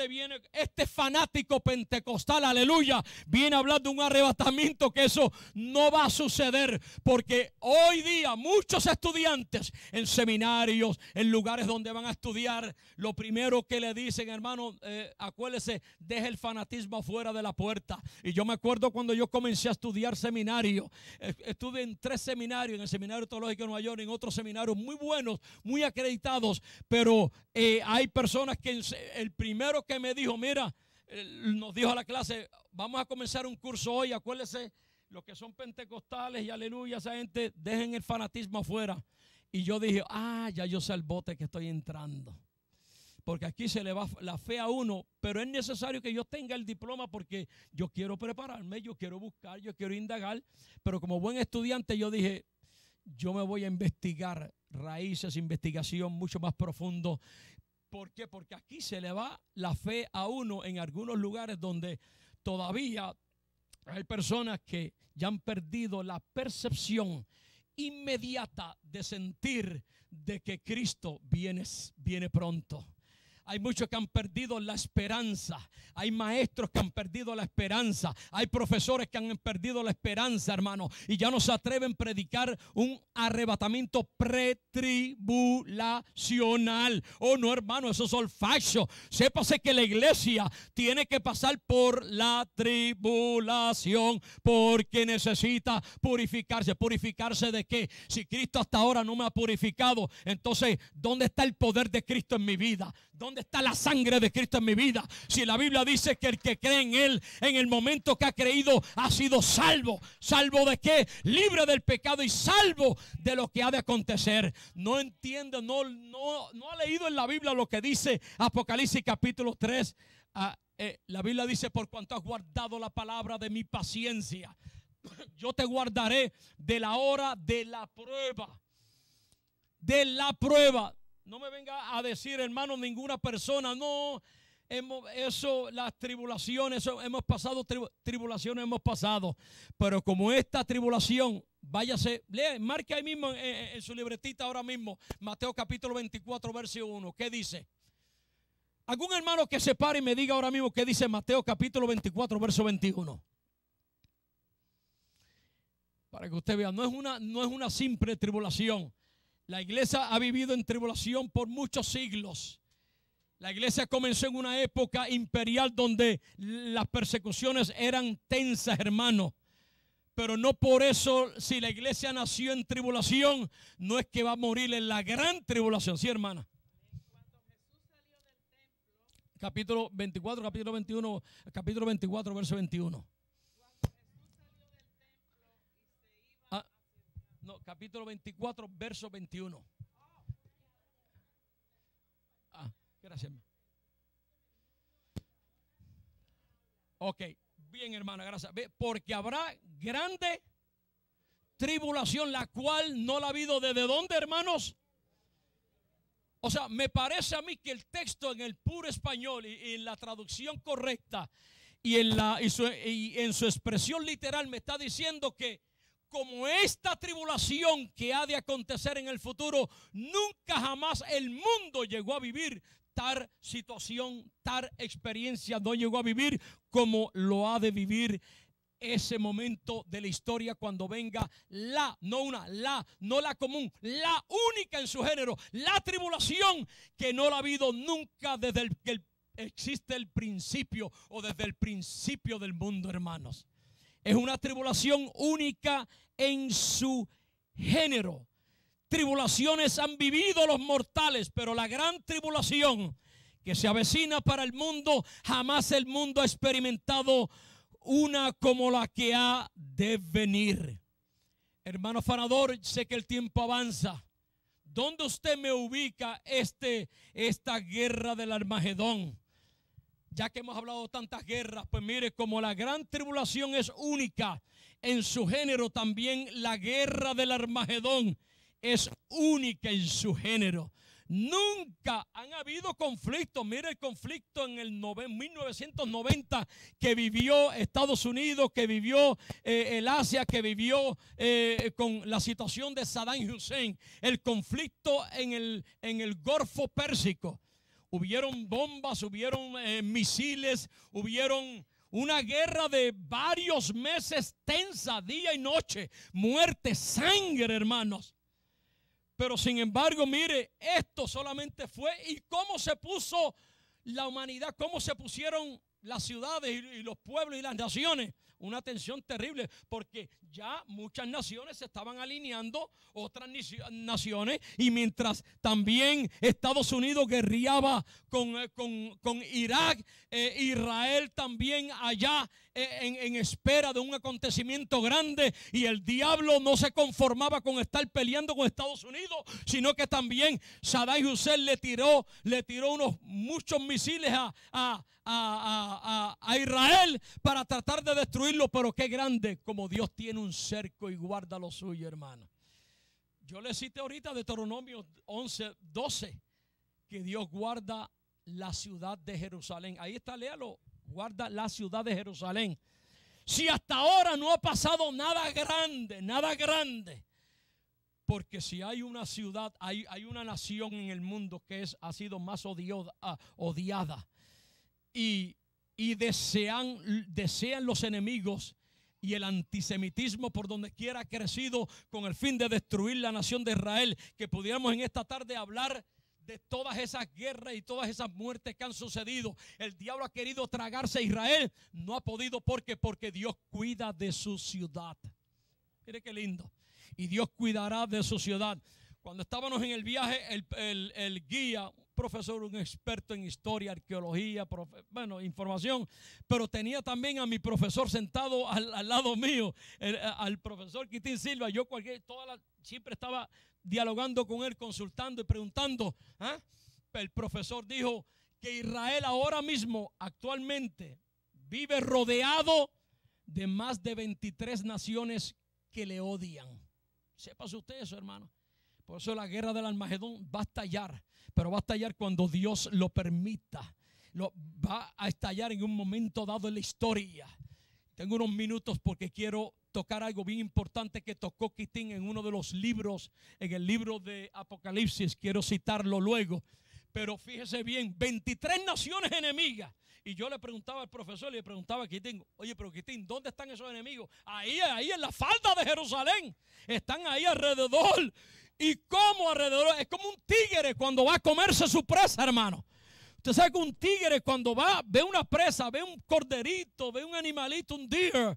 viene, este fanático pentecostal, aleluya, viene a hablar de un arrebatamiento, que eso no va a suceder, porque hoy día muchos estudiantes en seminarios, en lugares donde van a estudiar, lo primero que le dicen, hermano, acuérdese, deje el fanatismo afuera de la puerta. Y yo me acuerdo cuando yo comencé a estudiar seminario, estuve en 3 seminarios, en el Seminario Teológico de Nueva York, en otros seminarios muy buenos, muy acreditados, pero hay personas que el primero que me dijo, mira, nos dijo a la clase, vamos a comenzar un curso hoy, acuérdense, los que son pentecostales y aleluya, esa gente, dejen el fanatismo afuera. Y yo dije, ya yo sé el bote que estoy entrando, porque aquí se le va la fe a uno, pero es necesario que yo tenga el diploma, porque yo quiero prepararme, yo quiero buscar, yo quiero indagar, pero como buen estudiante yo dije, yo me voy a investigar raíces, investigación mucho más profundo. ¿Por qué? Porque aquí se le va la fe a uno en algunos lugares donde todavía hay personas que ya han perdido la percepción inmediata de sentir de que Cristo viene pronto. Hay muchos que han perdido la esperanza. Hay maestros que han perdido la esperanza. Hay profesores que han perdido la esperanza, hermano. Y ya no se atreven a predicar un arrebatamiento pretribulacional. Oh, no, hermano, eso es olfacho. Sépase que la iglesia tiene que pasar por la tribulación, porque necesita purificarse. ¿Purificarse de qué? Si Cristo hasta ahora no me ha purificado, entonces, ¿dónde está el poder de Cristo en mi vida? ¿Dónde está la sangre de Cristo en mi vida? Si la Biblia dice que el que cree en Él, en el momento que ha creído, ha sido salvo. ¿Salvo de qué? Libre del pecado y salvo de lo que ha de acontecer. No entiende, no ha leído en la Biblia lo que dice Apocalipsis capítulo 3. La Biblia dice, por cuanto has guardado la palabra de mi paciencia, yo te guardaré de la hora de la prueba. De la prueba. No me venga a decir, hermano, ninguna persona, no, las tribulaciones, hemos pasado, tribulaciones hemos pasado, pero como esta tribulación, váyase, lee, marque ahí mismo en su libretita ahora mismo, Mateo capítulo 24, verso 1, ¿qué dice? Algún hermano que se pare y me diga ahora mismo qué dice Mateo capítulo 24, verso 21. Para que usted vea, no es una simple tribulación. La iglesia ha vivido en tribulación por muchos siglos. La iglesia comenzó en una época imperial donde las persecuciones eran tensas, hermano. Pero no por eso, si la iglesia nació en tribulación, no es que va a morir en la gran tribulación. ¿Sí, hermana? Cuando Jesús salió del templo, capítulo 24, capítulo 21, capítulo 24, verso 21. No, capítulo 24, verso 21. Gracias. Ok, bien, hermana, gracias. Porque habrá grande tribulación, la cual no la ha habido. ¿Desde dónde, hermanos? O sea, me parece a mí que el texto en el puro español y en la traducción correcta y en su expresión literal me está diciendo que como esta tribulación que ha de acontecer en el futuro, nunca jamás el mundo llegó a vivir tal situación, tal experiencia, no llegó a vivir como lo ha de vivir ese momento de la historia cuando venga no la común, la única en su género, la tribulación que no la ha habido nunca desde que existe el principio o desde el principio del mundo, hermanos. Es una tribulación única en su género. Tribulaciones han vivido los mortales, pero la gran tribulación que se avecina para el mundo, jamás el mundo ha experimentado una como la que ha de venir. Hermano afanador, sé que el tiempo avanza. ¿Dónde usted me ubica esta guerra del Armagedón? Ya que hemos hablado de tantas guerras, pues mire, como la gran tribulación es única en su género, también la guerra del Armagedón es única en su género. Nunca han habido conflictos. Mire el conflicto en el 1990 que vivió Estados Unidos, que vivió el Asia, que vivió con la situación de Saddam Hussein. El conflicto en el Golfo Pérsico. hubieron bombas, hubieron misiles, hubieron una guerra de varios meses tensa, día y noche, muerte, sangre, hermanos. Pero sin embargo, mire, esto solamente fue, y cómo se puso la humanidad, cómo se pusieron las ciudades y los pueblos y las naciones. Una tensión terrible, porque ya muchas naciones se estaban alineando, otras naciones, y mientras también Estados Unidos guerreaba con Irak, Israel también allá en espera de un acontecimiento grande, y el diablo no se conformaba con estar peleando con Estados Unidos, sino que también Saddam Hussein le tiró muchos misiles a Israel para tratar de destruirlo. Pero qué grande como Dios tiene un cerco y guarda lo suyo, hermano. Yo le cité ahorita Deuteronomio 11:12, que Dios guarda la ciudad de Jerusalén. Ahí está, léalo. Guarda la ciudad de Jerusalén. Si hasta ahora no ha pasado nada grande, porque si hay una ciudad, hay una nación en el mundo que ha sido más odiada, y desean los enemigos y el antisemitismo por donde quiera ha crecido con el fin de destruir la nación de Israel, que pudiéramos en esta tarde hablar de todas esas guerras y todas esas muertes que han sucedido. El diablo ha querido tragarse a Israel, no ha podido. Porque Dios cuida de su ciudad. Mire qué lindo. Y Dios cuidará de su ciudad. Cuando estábamos en el viaje, el guía, un profesor, un experto en historia, arqueología, información, pero tenía también a mi profesor sentado al lado mío, al profesor Quitín Silva. Yo siempre estaba dialogando con él, consultando y preguntando. El profesor dijo que Israel ahora mismo, actualmente, vive rodeado de más de 23 naciones que le odian. Sépase usted eso, hermano. Por eso la guerra del Armagedón va a estallar, pero va a estallar cuando Dios lo permita. Va a estallar en un momento dado en la historia. Tengo unos minutos porque quiero tocar algo bien importante que tocó Quitín en uno de los libros, en el libro de Apocalipsis. Quiero citarlo luego. Pero fíjese bien, 23 naciones enemigas. Y yo le preguntaba al profesor, le preguntaba a Quitín, oye, pero Quitín, ¿dónde están esos enemigos? Ahí en la falda de Jerusalén. Están ahí alrededor. ¿Y cómo alrededor? Es como un tigre cuando va a comerse su presa, hermano. Usted sabe que un tigre cuando ve una presa, ve un corderito, ve un animalito, un deer,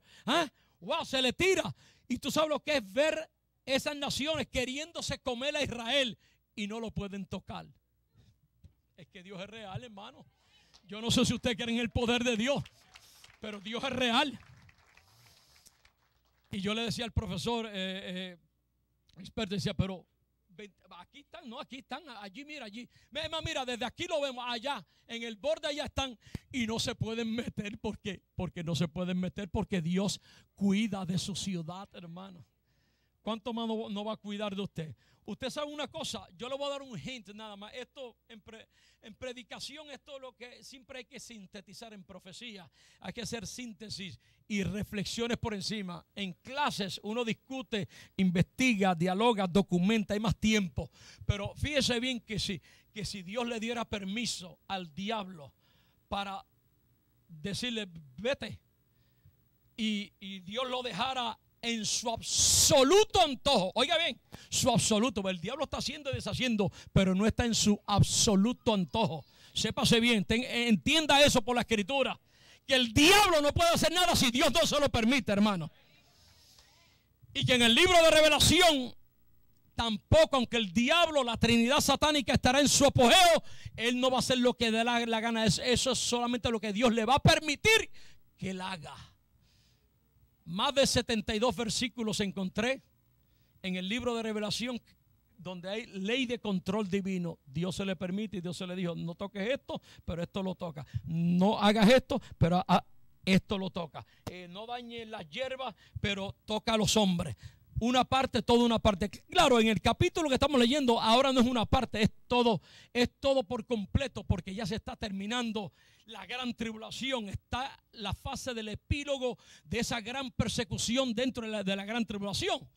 wow, se le tira. Y tú sabes lo que es ver esas naciones queriéndose comer a Israel y no lo pueden tocar. Es que Dios es real, hermano. Yo no sé si ustedes creen en el poder de Dios, pero Dios es real. Y yo le decía al profesor, experto, decía, pero aquí están, no, aquí están, allí, mira, allí. Mira, desde aquí lo vemos, allá, en el borde allá están, y no se pueden meter. Porque no se pueden meter, porque Dios cuida de su ciudad, hermano. ¿Cuánto más no va a cuidar de usted? Usted sabe una cosa, yo le voy a dar un hint nada más. Esto en predicación, esto es lo que siempre hay que sintetizar. En profecía hay que hacer síntesis y reflexiones por encima. En clases uno discute, investiga, dialoga, documenta, hay más tiempo. Pero fíjese bien que si Dios le diera permiso al diablo para decirle vete, y Dios lo dejara en su absoluto antojo. Oiga bien, su absoluto. El diablo está haciendo y deshaciendo, pero no está en su absoluto antojo. Sépase bien, entienda eso por la escritura, que el diablo no puede hacer nada si Dios no se lo permite, hermano. Y que en el libro de Revelación tampoco, aunque el diablo, la Trinidad satánica estará en su apogeo, él no va a hacer lo que dé la gana. Eso es solamente lo que Dios le va a permitir que él haga. Más de 72 versículos encontré en el libro de Revelación donde hay ley de control divino. Dios se le permite y Dios se le dijo, no toques esto, pero esto lo toca. No hagas esto, pero esto lo toca. No dañes las hierbas, pero toca a los hombres. Una parte, toda una parte. Claro, en el capítulo que estamos leyendo ahora no es una parte, es todo por completo, porque ya se está terminando la gran tribulación. Está la fase del epílogo de esa gran persecución dentro de la gran tribulación.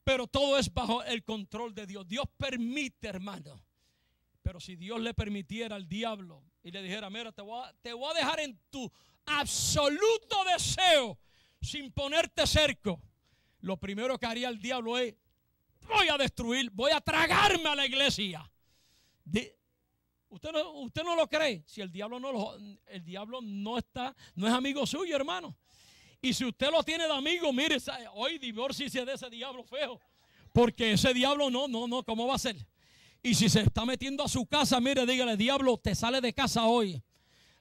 Pero todo es bajo el control de Dios. Dios permite, hermano, Pero si Dios le permitiera al diablo y le dijera, mira, te voy a dejar en tu absoluto deseo sin ponerte cerco, lo primero que haría el diablo es, voy a destruir, voy a tragarme a la iglesia. ¿Usted no lo cree? Si el diablo no es amigo suyo, hermano. Y si usted lo tiene de amigo, mire, hoy divórciese de ese diablo feo. Porque ese diablo no, ¿cómo va a ser? Y si se está metiendo a su casa, mire, dígale, diablo, te sale de casa hoy.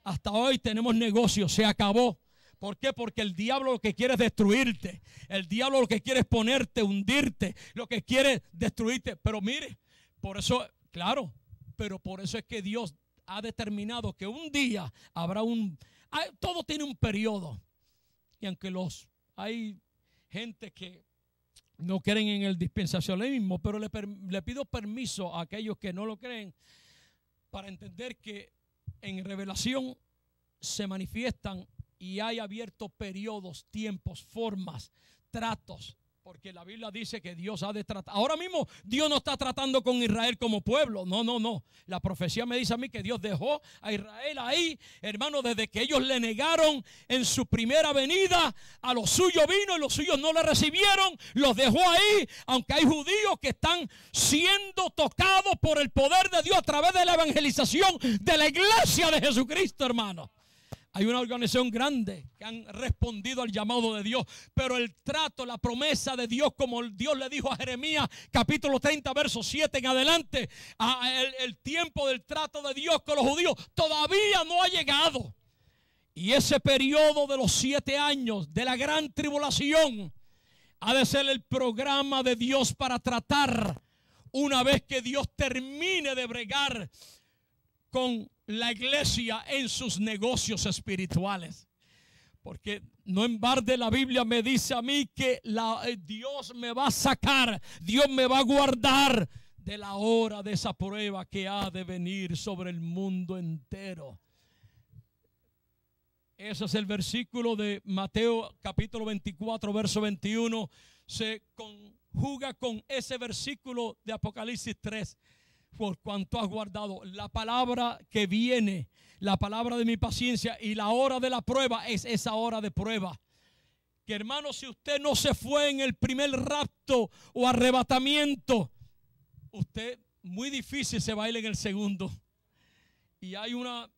Hasta hoy tenemos negocio, se acabó. ¿Por qué? Porque el diablo lo que quiere es destruirte. El diablo lo que quiere es ponerte, hundirte. Lo que quiere es destruirte. Pero mire, por eso, claro, pero por eso es que Dios ha determinado que un día habrá todo tiene un periodo. Y aunque hay gente que no creen en el dispensacionalismo, pero le pido permiso a aquellos que no lo creen para entender que en revelación se manifiestan y hay abiertos periodos, tiempos, formas, tratos. Porque la Biblia dice que Dios ha de tratar. Ahora mismo Dios no está tratando con Israel como pueblo. No. La profecía me dice a mí que Dios dejó a Israel ahí, hermano, desde que ellos le negaron en su primera venida. A los suyos vino y los suyos no le recibieron. Los dejó ahí, aunque hay judíos que están siendo tocados por el poder de Dios a través de la evangelización de la iglesia de Jesucristo, hermano. Hay una organización grande que han respondido al llamado de Dios. Pero el trato, la promesa de Dios, como Dios le dijo a Jeremías, capítulo 30, verso 7 en adelante, el tiempo del trato de Dios con los judíos todavía no ha llegado. Y ese periodo de los 7 años de la gran tribulación ha de ser el programa de Dios para tratar, una vez que Dios termine de bregar con la iglesia en sus negocios espirituales. Porque no en balde la Biblia me dice a mí que Dios me va a sacar, Dios me va a guardar de la hora de esa prueba que ha de venir sobre el mundo entero. Ese es el versículo de Mateo capítulo 24 verso 21. Se conjuga con ese versículo de Apocalipsis 3. Por cuanto has guardado la palabra que viene, la palabra de mi paciencia, y la hora de la prueba es esa hora de prueba. Que hermano, si usted no se fue en el primer rapto o arrebatamiento, usted muy difícil se va a ir en el segundo. Y hay una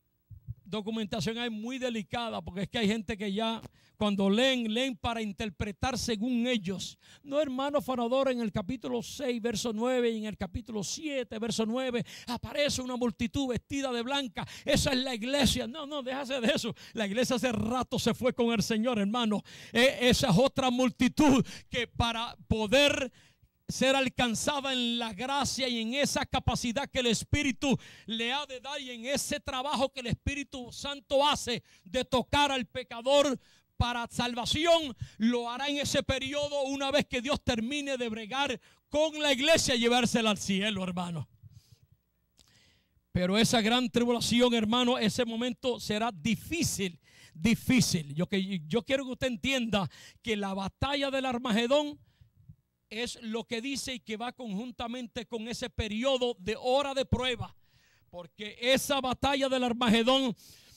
documentación ahí muy delicada, porque es que hay gente que ya cuando leen para interpretar según ellos. No, hermano Fanador, en el capítulo 6 verso 9 y en el capítulo 7 verso 9 aparece una multitud vestida de blanca. Esa es la iglesia. No, déjase de eso. La iglesia hace rato se fue con el Señor, hermano. Esa es otra multitud que para poder ser alcanzada en la gracia y en esa capacidad que el Espíritu le ha de dar, y en ese trabajo que el Espíritu Santo hace de tocar al pecador para salvación, lo hará en ese periodo, una vez que Dios termine de bregar con la iglesia y llevársela al cielo, hermano. Pero esa gran tribulación, hermano, ese momento será difícil. Yo quiero que usted entienda que la batalla del Armagedón es lo que dice y que va conjuntamente con ese periodo de hora de prueba. Porque esa batalla del Armagedón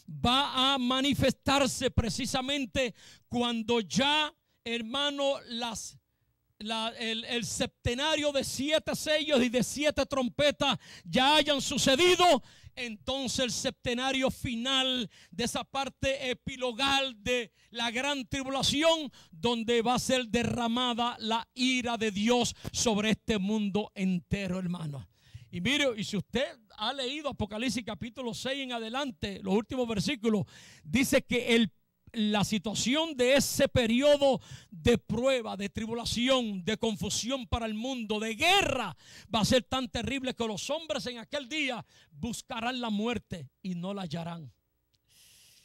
va a manifestarse precisamente cuando ya, hermano, el septenario de 7 sellos y de 7 trompetas ya hayan sucedido. Entonces el septenario final de esa parte epilogal de la gran tribulación, donde va a ser derramada la ira de Dios sobre este mundo entero, hermano. Y mire, y si usted ha leído Apocalipsis capítulo 6 en adelante, los últimos versículos, dice que la situación de ese periodo de prueba, de tribulación, de confusión para el mundo, de guerra, va a ser tan terrible que los hombres en aquel día buscarán la muerte y no la hallarán.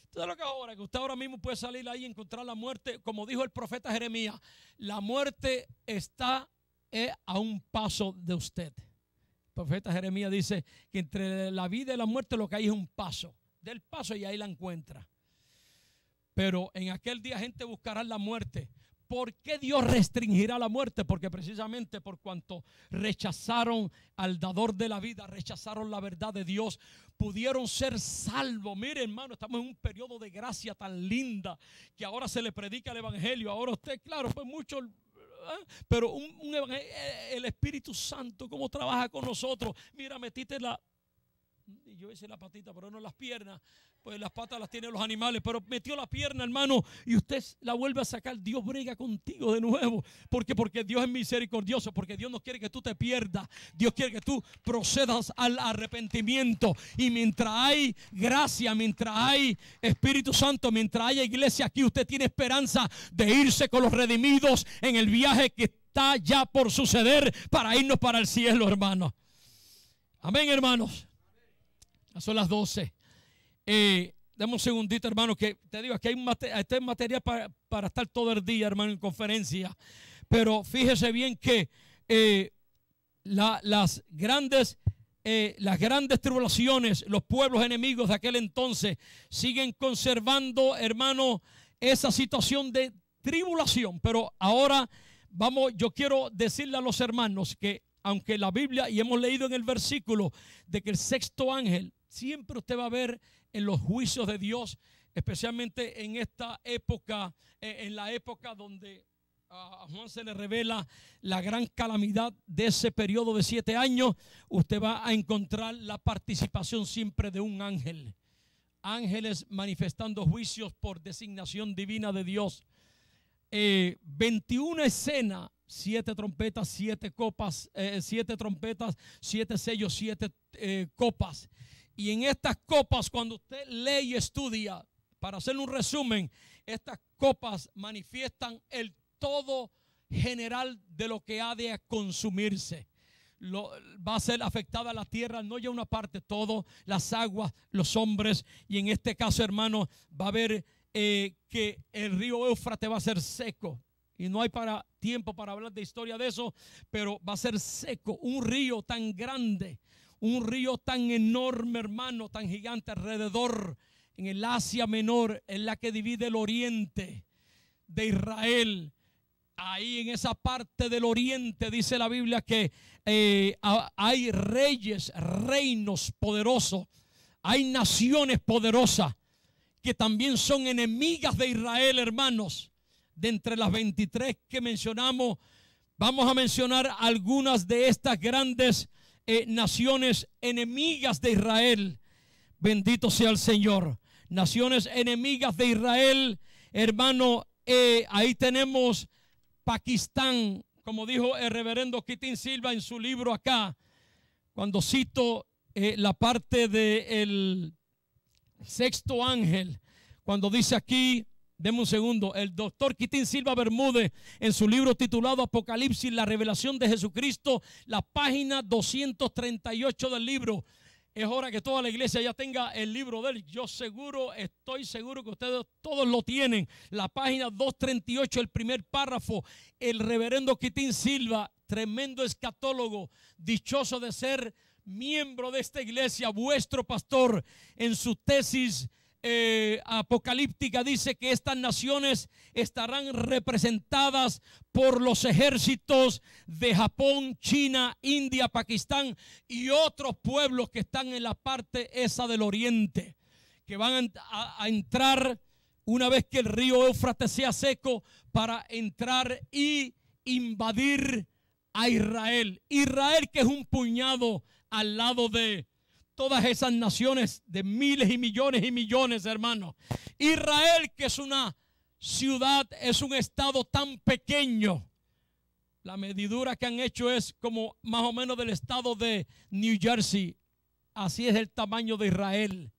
Entonces lo que ahora, que usted ahora mismo puede salir ahí y encontrar la muerte, como dijo el profeta Jeremías, la muerte está a un paso de usted. El profeta Jeremías dice que entre la vida y la muerte lo que hay es un paso. Del paso y ahí la encuentra. Pero en aquel día gente buscará la muerte. ¿por qué Dios restringirá la muerte? Porque precisamente por cuanto rechazaron al dador de la vida, rechazaron la verdad de Dios, pudieron ser salvos. Mire, hermano, estamos en un periodo de gracia tan linda que ahora se le predica el evangelio. Ahora usted, claro, pues mucho, pero el Espíritu Santo, cómo trabaja con nosotros. Mira, metiste yo hice la patita, pero no las piernas, pues las patas las tienen los animales, pero metió la pierna, hermano, y usted la vuelve a sacar. Dios brega contigo de nuevo, porque Dios es misericordioso, porque Dios no quiere que tú te pierdas. Dios quiere que tú procedas al arrepentimiento, y mientras hay gracia, mientras hay Espíritu Santo, mientras haya iglesia aquí, usted tiene esperanza de irse con los redimidos en el viaje que está ya por suceder para irnos para el cielo, hermano. Amén, hermanos. Son las 12. Dame un segundito, hermano, que te digo que este es material para estar todo el día, hermano, en conferencia. Pero fíjese bien que las grandes tribulaciones, los pueblos enemigos de aquel entonces siguen conservando, hermano, esa situación de tribulación. Pero ahora yo quiero decirle a los hermanos que aunque la Biblia, y hemos leído en el versículo de que el sexto ángel, siempre usted va a ver en los juicios de Dios, especialmente en esta época, en la época donde a Juan se le revela la gran calamidad de ese periodo de 7 años, usted va a encontrar la participación siempre de un ángel. Ángeles manifestando juicios por designación divina de Dios. 21 escenas. 7 trompetas, 7 copas, 7 trompetas, 7 sellos, 7 copas. Y en estas copas, cuando usted lee y estudia, para hacer un resumen, estas copas manifiestan el todo general de lo que ha de consumirse. Va a ser afectada la tierra, no ya una parte, todo, las aguas, los hombres. Y en este caso, hermano, va a haber que el río Éufrates va a ser seco. Y no hay tiempo para hablar de historia de eso, pero va a ser seco. Un río tan grande, un río tan enorme, hermano, tan gigante alrededor, en el Asia Menor, en la que divide el oriente de Israel. Ahí en esa parte del oriente dice la Biblia que hay reyes, reinos poderosos, hay naciones poderosas que también son enemigas de Israel, hermanos. De entre las 23 que mencionamos, vamos a mencionar algunas de estas grandes naciones enemigas de Israel. Bendito sea el Señor. Naciones enemigas de Israel, hermano. Ahí tenemos Pakistán, como dijo el reverendo Quitín Silva en su libro acá, cuando cito la parte del sexto ángel, cuando dice aquí. Deme un segundo. El doctor Quitín Silva Bermúdez, en su libro titulado Apocalipsis, la revelación de Jesucristo, la página 238 del libro. Es hora que toda la iglesia ya tenga el libro de él. Estoy seguro que ustedes todos lo tienen. La página 238, el primer párrafo. El reverendo Quitín Silva, tremendo escatólogo, dichoso de ser miembro de esta iglesia, vuestro pastor, en su tesis apocalíptica dice que estas naciones estarán representadas por los ejércitos de Japón, China, India, Pakistán y otros pueblos que están en la parte esa del oriente, que van a entrar una vez que el río Éufrates sea seco, para entrar y invadir a Israel. Israel, que es un puñado al lado de todas esas naciones de miles y millones, hermanos. Israel, que es una ciudad, es un estado tan pequeño. La medidura que han hecho es como más o menos del estado de New Jersey. Así es el tamaño de Israel.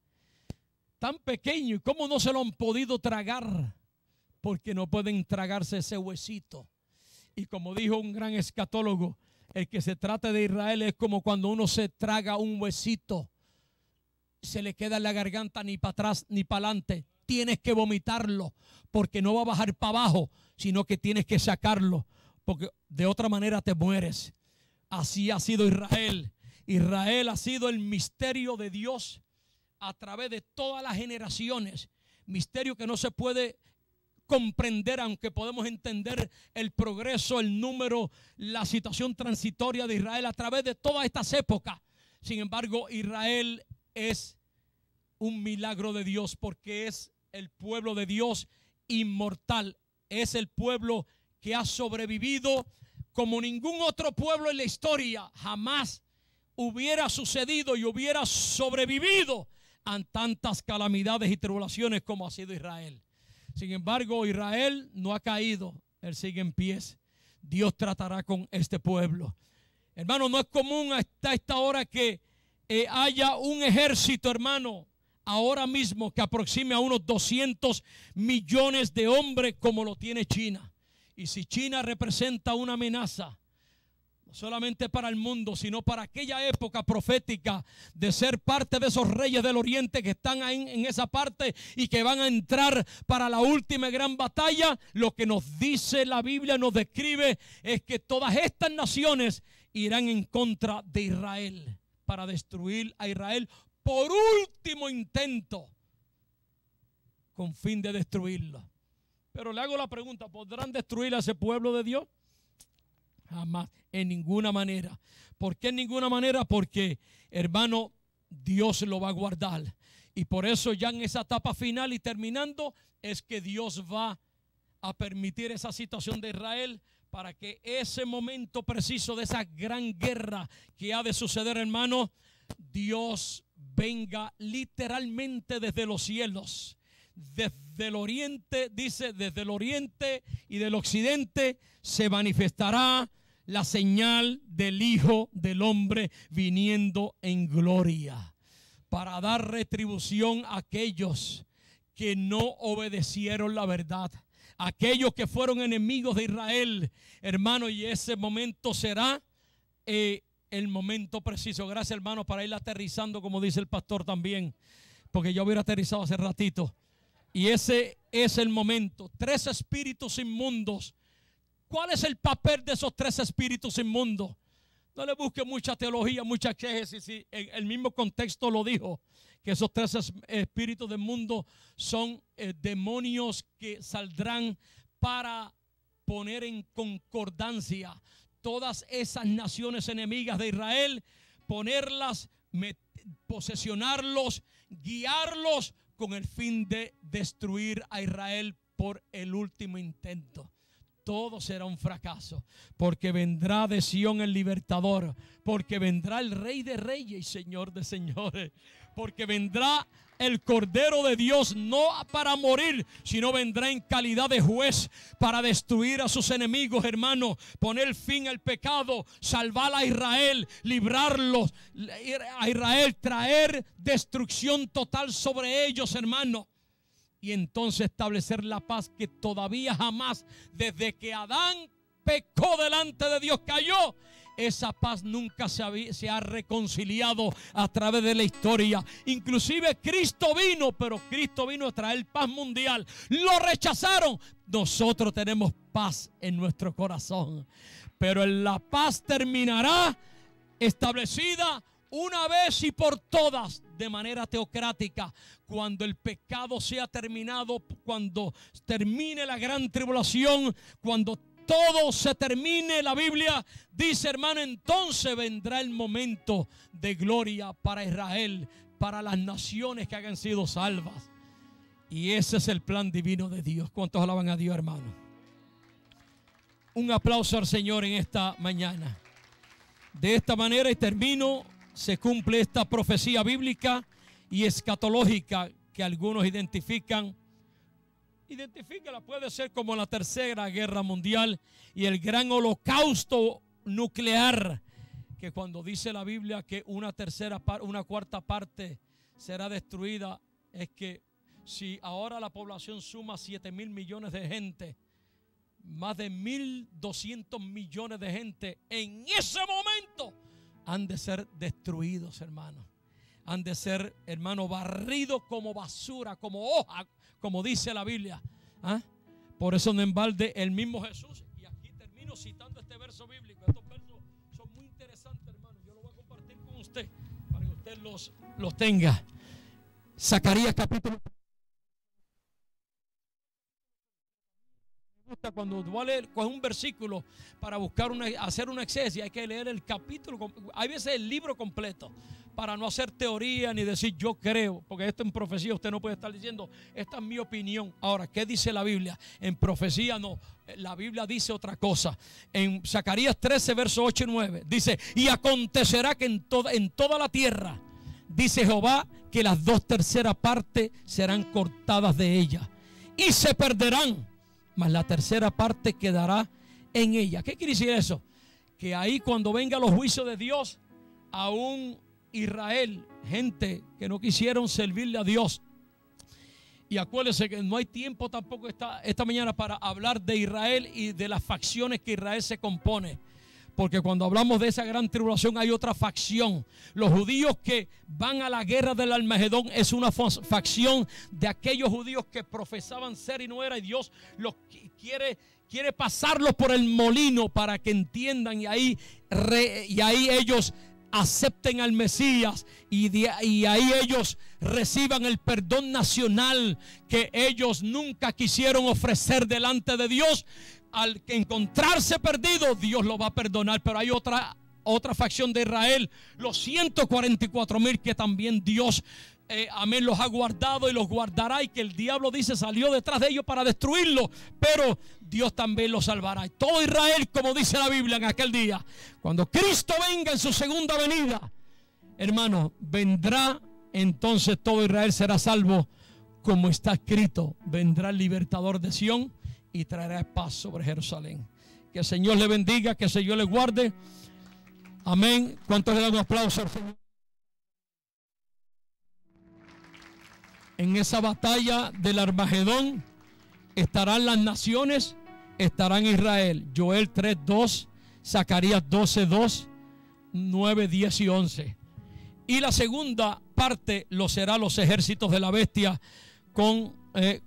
Tan pequeño. ¿Y cómo no se lo han podido tragar? Porque no pueden tragarse ese huesito. Y como dijo un gran escatólogo, el que se trate de Israel es como cuando uno se traga un huesito. Se le queda en la garganta, ni para atrás ni para adelante. Tienes que vomitarlo, porque no va a bajar para abajo, sino que tienes que sacarlo, porque de otra manera te mueres. Así ha sido Israel. Israel ha sido el misterio de Dios a través de todas las generaciones. Misterio que no se puede comprender, aunque podemos entender el progreso, el número, la situación transitoria de Israel a través de todas estas épocas. Sin embargo, Israel es un milagro de Dios porque es el pueblo de Dios inmortal. Es el pueblo que ha sobrevivido como ningún otro pueblo en la historia. Jamás hubiera sucedido y hubiera sobrevivido a tantas calamidades y tribulaciones como ha sido Israel. Sin embargo, Israel no ha caído, él sigue en pie. Dios tratará con este pueblo. Hermano, no es común hasta esta hora que haya un ejército, hermano, ahora mismo que aproxime a unos 200 millones de hombres como lo tiene China. Y si China representa una amenaza, no solamente para el mundo, sino para aquella época profética de ser parte de esos reyes del oriente que están ahí en esa parte y que van a entrar para la última gran batalla, lo que nos dice la Biblia, nos describe, es que todas estas naciones irán en contra de Israel para destruir a Israel por último intento con fin de destruirlo. Pero le hago la pregunta, ¿podrán destruir a ese pueblo de Dios? Jamás, en ninguna manera. ¿Por qué en ninguna manera? Porque, hermano, Dios lo va a guardar. Y por eso ya en esa etapa final y terminando, es que Dios va a permitir esa situación de Israel para que ese momento preciso de esa gran guerra que ha de suceder, hermano, Dios venga literalmente desde los cielos. Desde el oriente, dice, desde el oriente y del occidente se manifestará la señal del Hijo del Hombre viniendo en gloria para dar retribución a aquellos que no obedecieron la verdad, aquellos que fueron enemigos de Israel, hermano, y ese momento será el momento preciso. Gracias, hermano, para ir aterrizando, como dice el pastor también, porque yo hubiera aterrizado hace ratito. Y ese es el momento. 3 espíritus inmundos. ¿Cuál es el papel de esos 3 espíritus inmundos? No le busque mucha teología, mucha exégesis. El mismo contexto lo dijo, que esos 3 espíritus del mundo son demonios que saldrán para poner en concordancia todas esas naciones enemigas de Israel, ponerlas, posesionarlos, guiarlos con el fin de destruir a Israel por el último intento. Todo será un fracaso, porque vendrá de Sión el libertador, porque vendrá el Rey de Reyes y Señor de Señores, porque vendrá el Cordero de Dios, no para morir, sino vendrá en calidad de juez para destruir a sus enemigos, hermano, poner fin al pecado, salvar a Israel, librarlos a Israel, traer destrucción total sobre ellos, hermano. Y entonces establecer la paz que todavía jamás, desde que Adán pecó delante de Dios, cayó, esa paz nunca se ha reconciliado a través de la historia. Inclusive Cristo vino, pero Cristo vino a traer paz mundial. Lo rechazaron. Nosotros tenemos paz en nuestro corazón, pero la paz terminará establecida una vez y por todas de manera teocrática, cuando el pecado sea terminado, cuando termine la gran tribulación, cuando todo se termine. La Biblia dice, hermano, entonces vendrá el momento de gloria para Israel, para las naciones que hayan sido salvas. Y ese es el plan divino de Dios. ¿Cuántos alaban a Dios, hermano? Un aplauso al Señor en esta mañana. De esta manera, y termino, se cumple esta profecía bíblica y escatológica que algunos identifican. Identifíquela, puede ser como la Tercera Guerra Mundial y el gran holocausto nuclear, que cuando dice la Biblia que una cuarta parte será destruida, es que si ahora la población suma 7,000 millones de gente, más de 1,200 millones de gente en ese momento han de ser destruidos, hermano. Han de ser, hermano, barridos como basura, como hoja, como dice la Biblia. ¿Ah? Por eso no en balde el mismo Jesús. Y aquí termino citando este verso bíblico. Estos versos son muy interesantes, hermano. Yo los voy a compartir con usted para que usted los tenga. Zacarías capítulo gusta cuando tú vas a leer, coges un versículo para buscar hacer una exégesis, hay que leer el capítulo, hay veces el libro completo, para no hacer teoría ni decir yo creo, porque esto en profecía usted no puede estar diciendo esta es mi opinión. Ahora, ¿qué dice la Biblia? En profecía no, la Biblia dice otra cosa. En Zacarías 13 versos 8 y 9 dice: y acontecerá que en toda la tierra, dice Jehová, que las 2/3 partes serán cortadas de ella y se perderán, mas la 1/3 parte quedará en ella. ¿Qué quiere decir eso? Que ahí cuando vengan los juicios de Dios, aún Israel, gente que no quisieron servirle a Dios. Y acuérdense que no hay tiempo tampoco esta mañana para hablar de Israel y de las facciones que Israel se compone. Porque cuando hablamos de esa gran tribulación hay otra facción. Los judíos que van a la guerra del Armagedón es una facción de aquellos judíos que profesaban ser y no era. Y Dios los quiere pasarlos por el molino para que entiendan. Y ahí ellos acepten al Mesías. Y ahí ellos reciban el perdón nacional que ellos nunca quisieron ofrecer delante de Dios. Al encontrarse perdido, Dios lo va a perdonar. Pero hay otra facción de Israel, los 144,000 que también Dios, amén, los ha guardado y los guardará. Y que el diablo dice salió detrás de ellos para destruirlos, pero Dios también los salvará. Y todo Israel, como dice la Biblia en aquel día, cuando Cristo venga en su segunda venida, hermano, vendrá, entonces todo Israel será salvo, como está escrito: vendrá el libertador de Sión y traerá paz sobre Jerusalén. Que el Señor le bendiga, que el Señor le guarde. Amén. ¿Cuántos le dan un aplauso al Señor? En esa batalla del Armagedón estarán las naciones, estarán Israel. Joel 3:2, Zacarías 12:2, 9, 10 y 11. Y la segunda parte lo será los ejércitos de la bestia con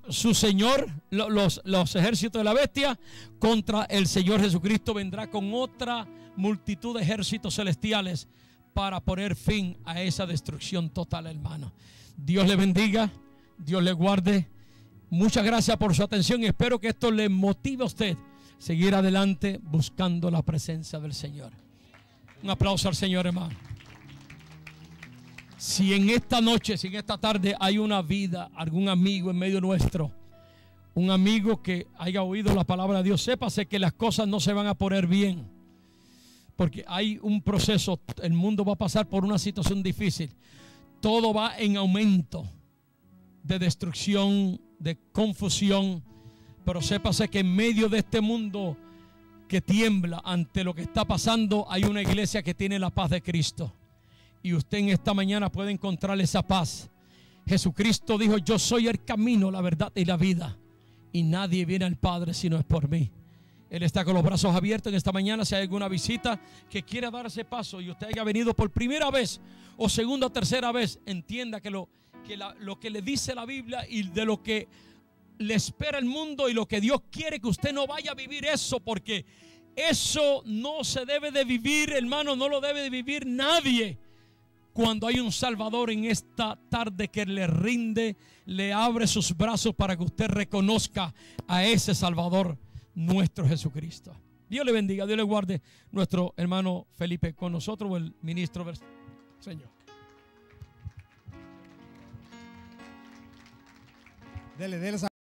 su Señor, los ejércitos de la bestia contra el Señor Jesucristo. Vendrá con otra multitud de ejércitos celestiales para poner fin a esa destrucción total, hermano. Dios le bendiga, Dios le guarde. Muchas gracias por su atención y espero que esto le motive a usted a seguir adelante buscando la presencia del Señor. Un aplauso al Señor, hermano. Si en esta noche, si en esta tarde hay una vida, algún amigo en medio nuestro, un amigo que haya oído la palabra de Dios, sépase que las cosas no se van a poner bien, porque hay un proceso. El mundo va a pasar por una situación difícil. Todo va en aumento de destrucción, de confusión, pero sépase que en medio de este mundo que tiembla ante lo que está pasando, hay una iglesia que tiene la paz de Cristo. Y usted en esta mañana puede encontrar esa paz. Jesucristo dijo: yo soy el camino, la verdad y la vida, y nadie viene al Padre si no es por mí. Él está con los brazos abiertos en esta mañana. Si hay alguna visita que quiera dar ese paso y usted haya venido por primera vez o segunda o tercera vez, entienda que lo que le dice la Biblia y de lo que le espera el mundo y lo que Dios quiere, que usted no vaya a vivir eso, porque eso no se debe de vivir, hermano, no lo debe de vivir nadie. Cuando hay un Salvador en esta tarde que le rinde, le abre sus brazos para que usted reconozca a ese Salvador, nuestro Jesucristo. Dios le bendiga, Dios le guarde. Nuestro hermano Felipe con nosotros, o el ministro del Señor. Dele esa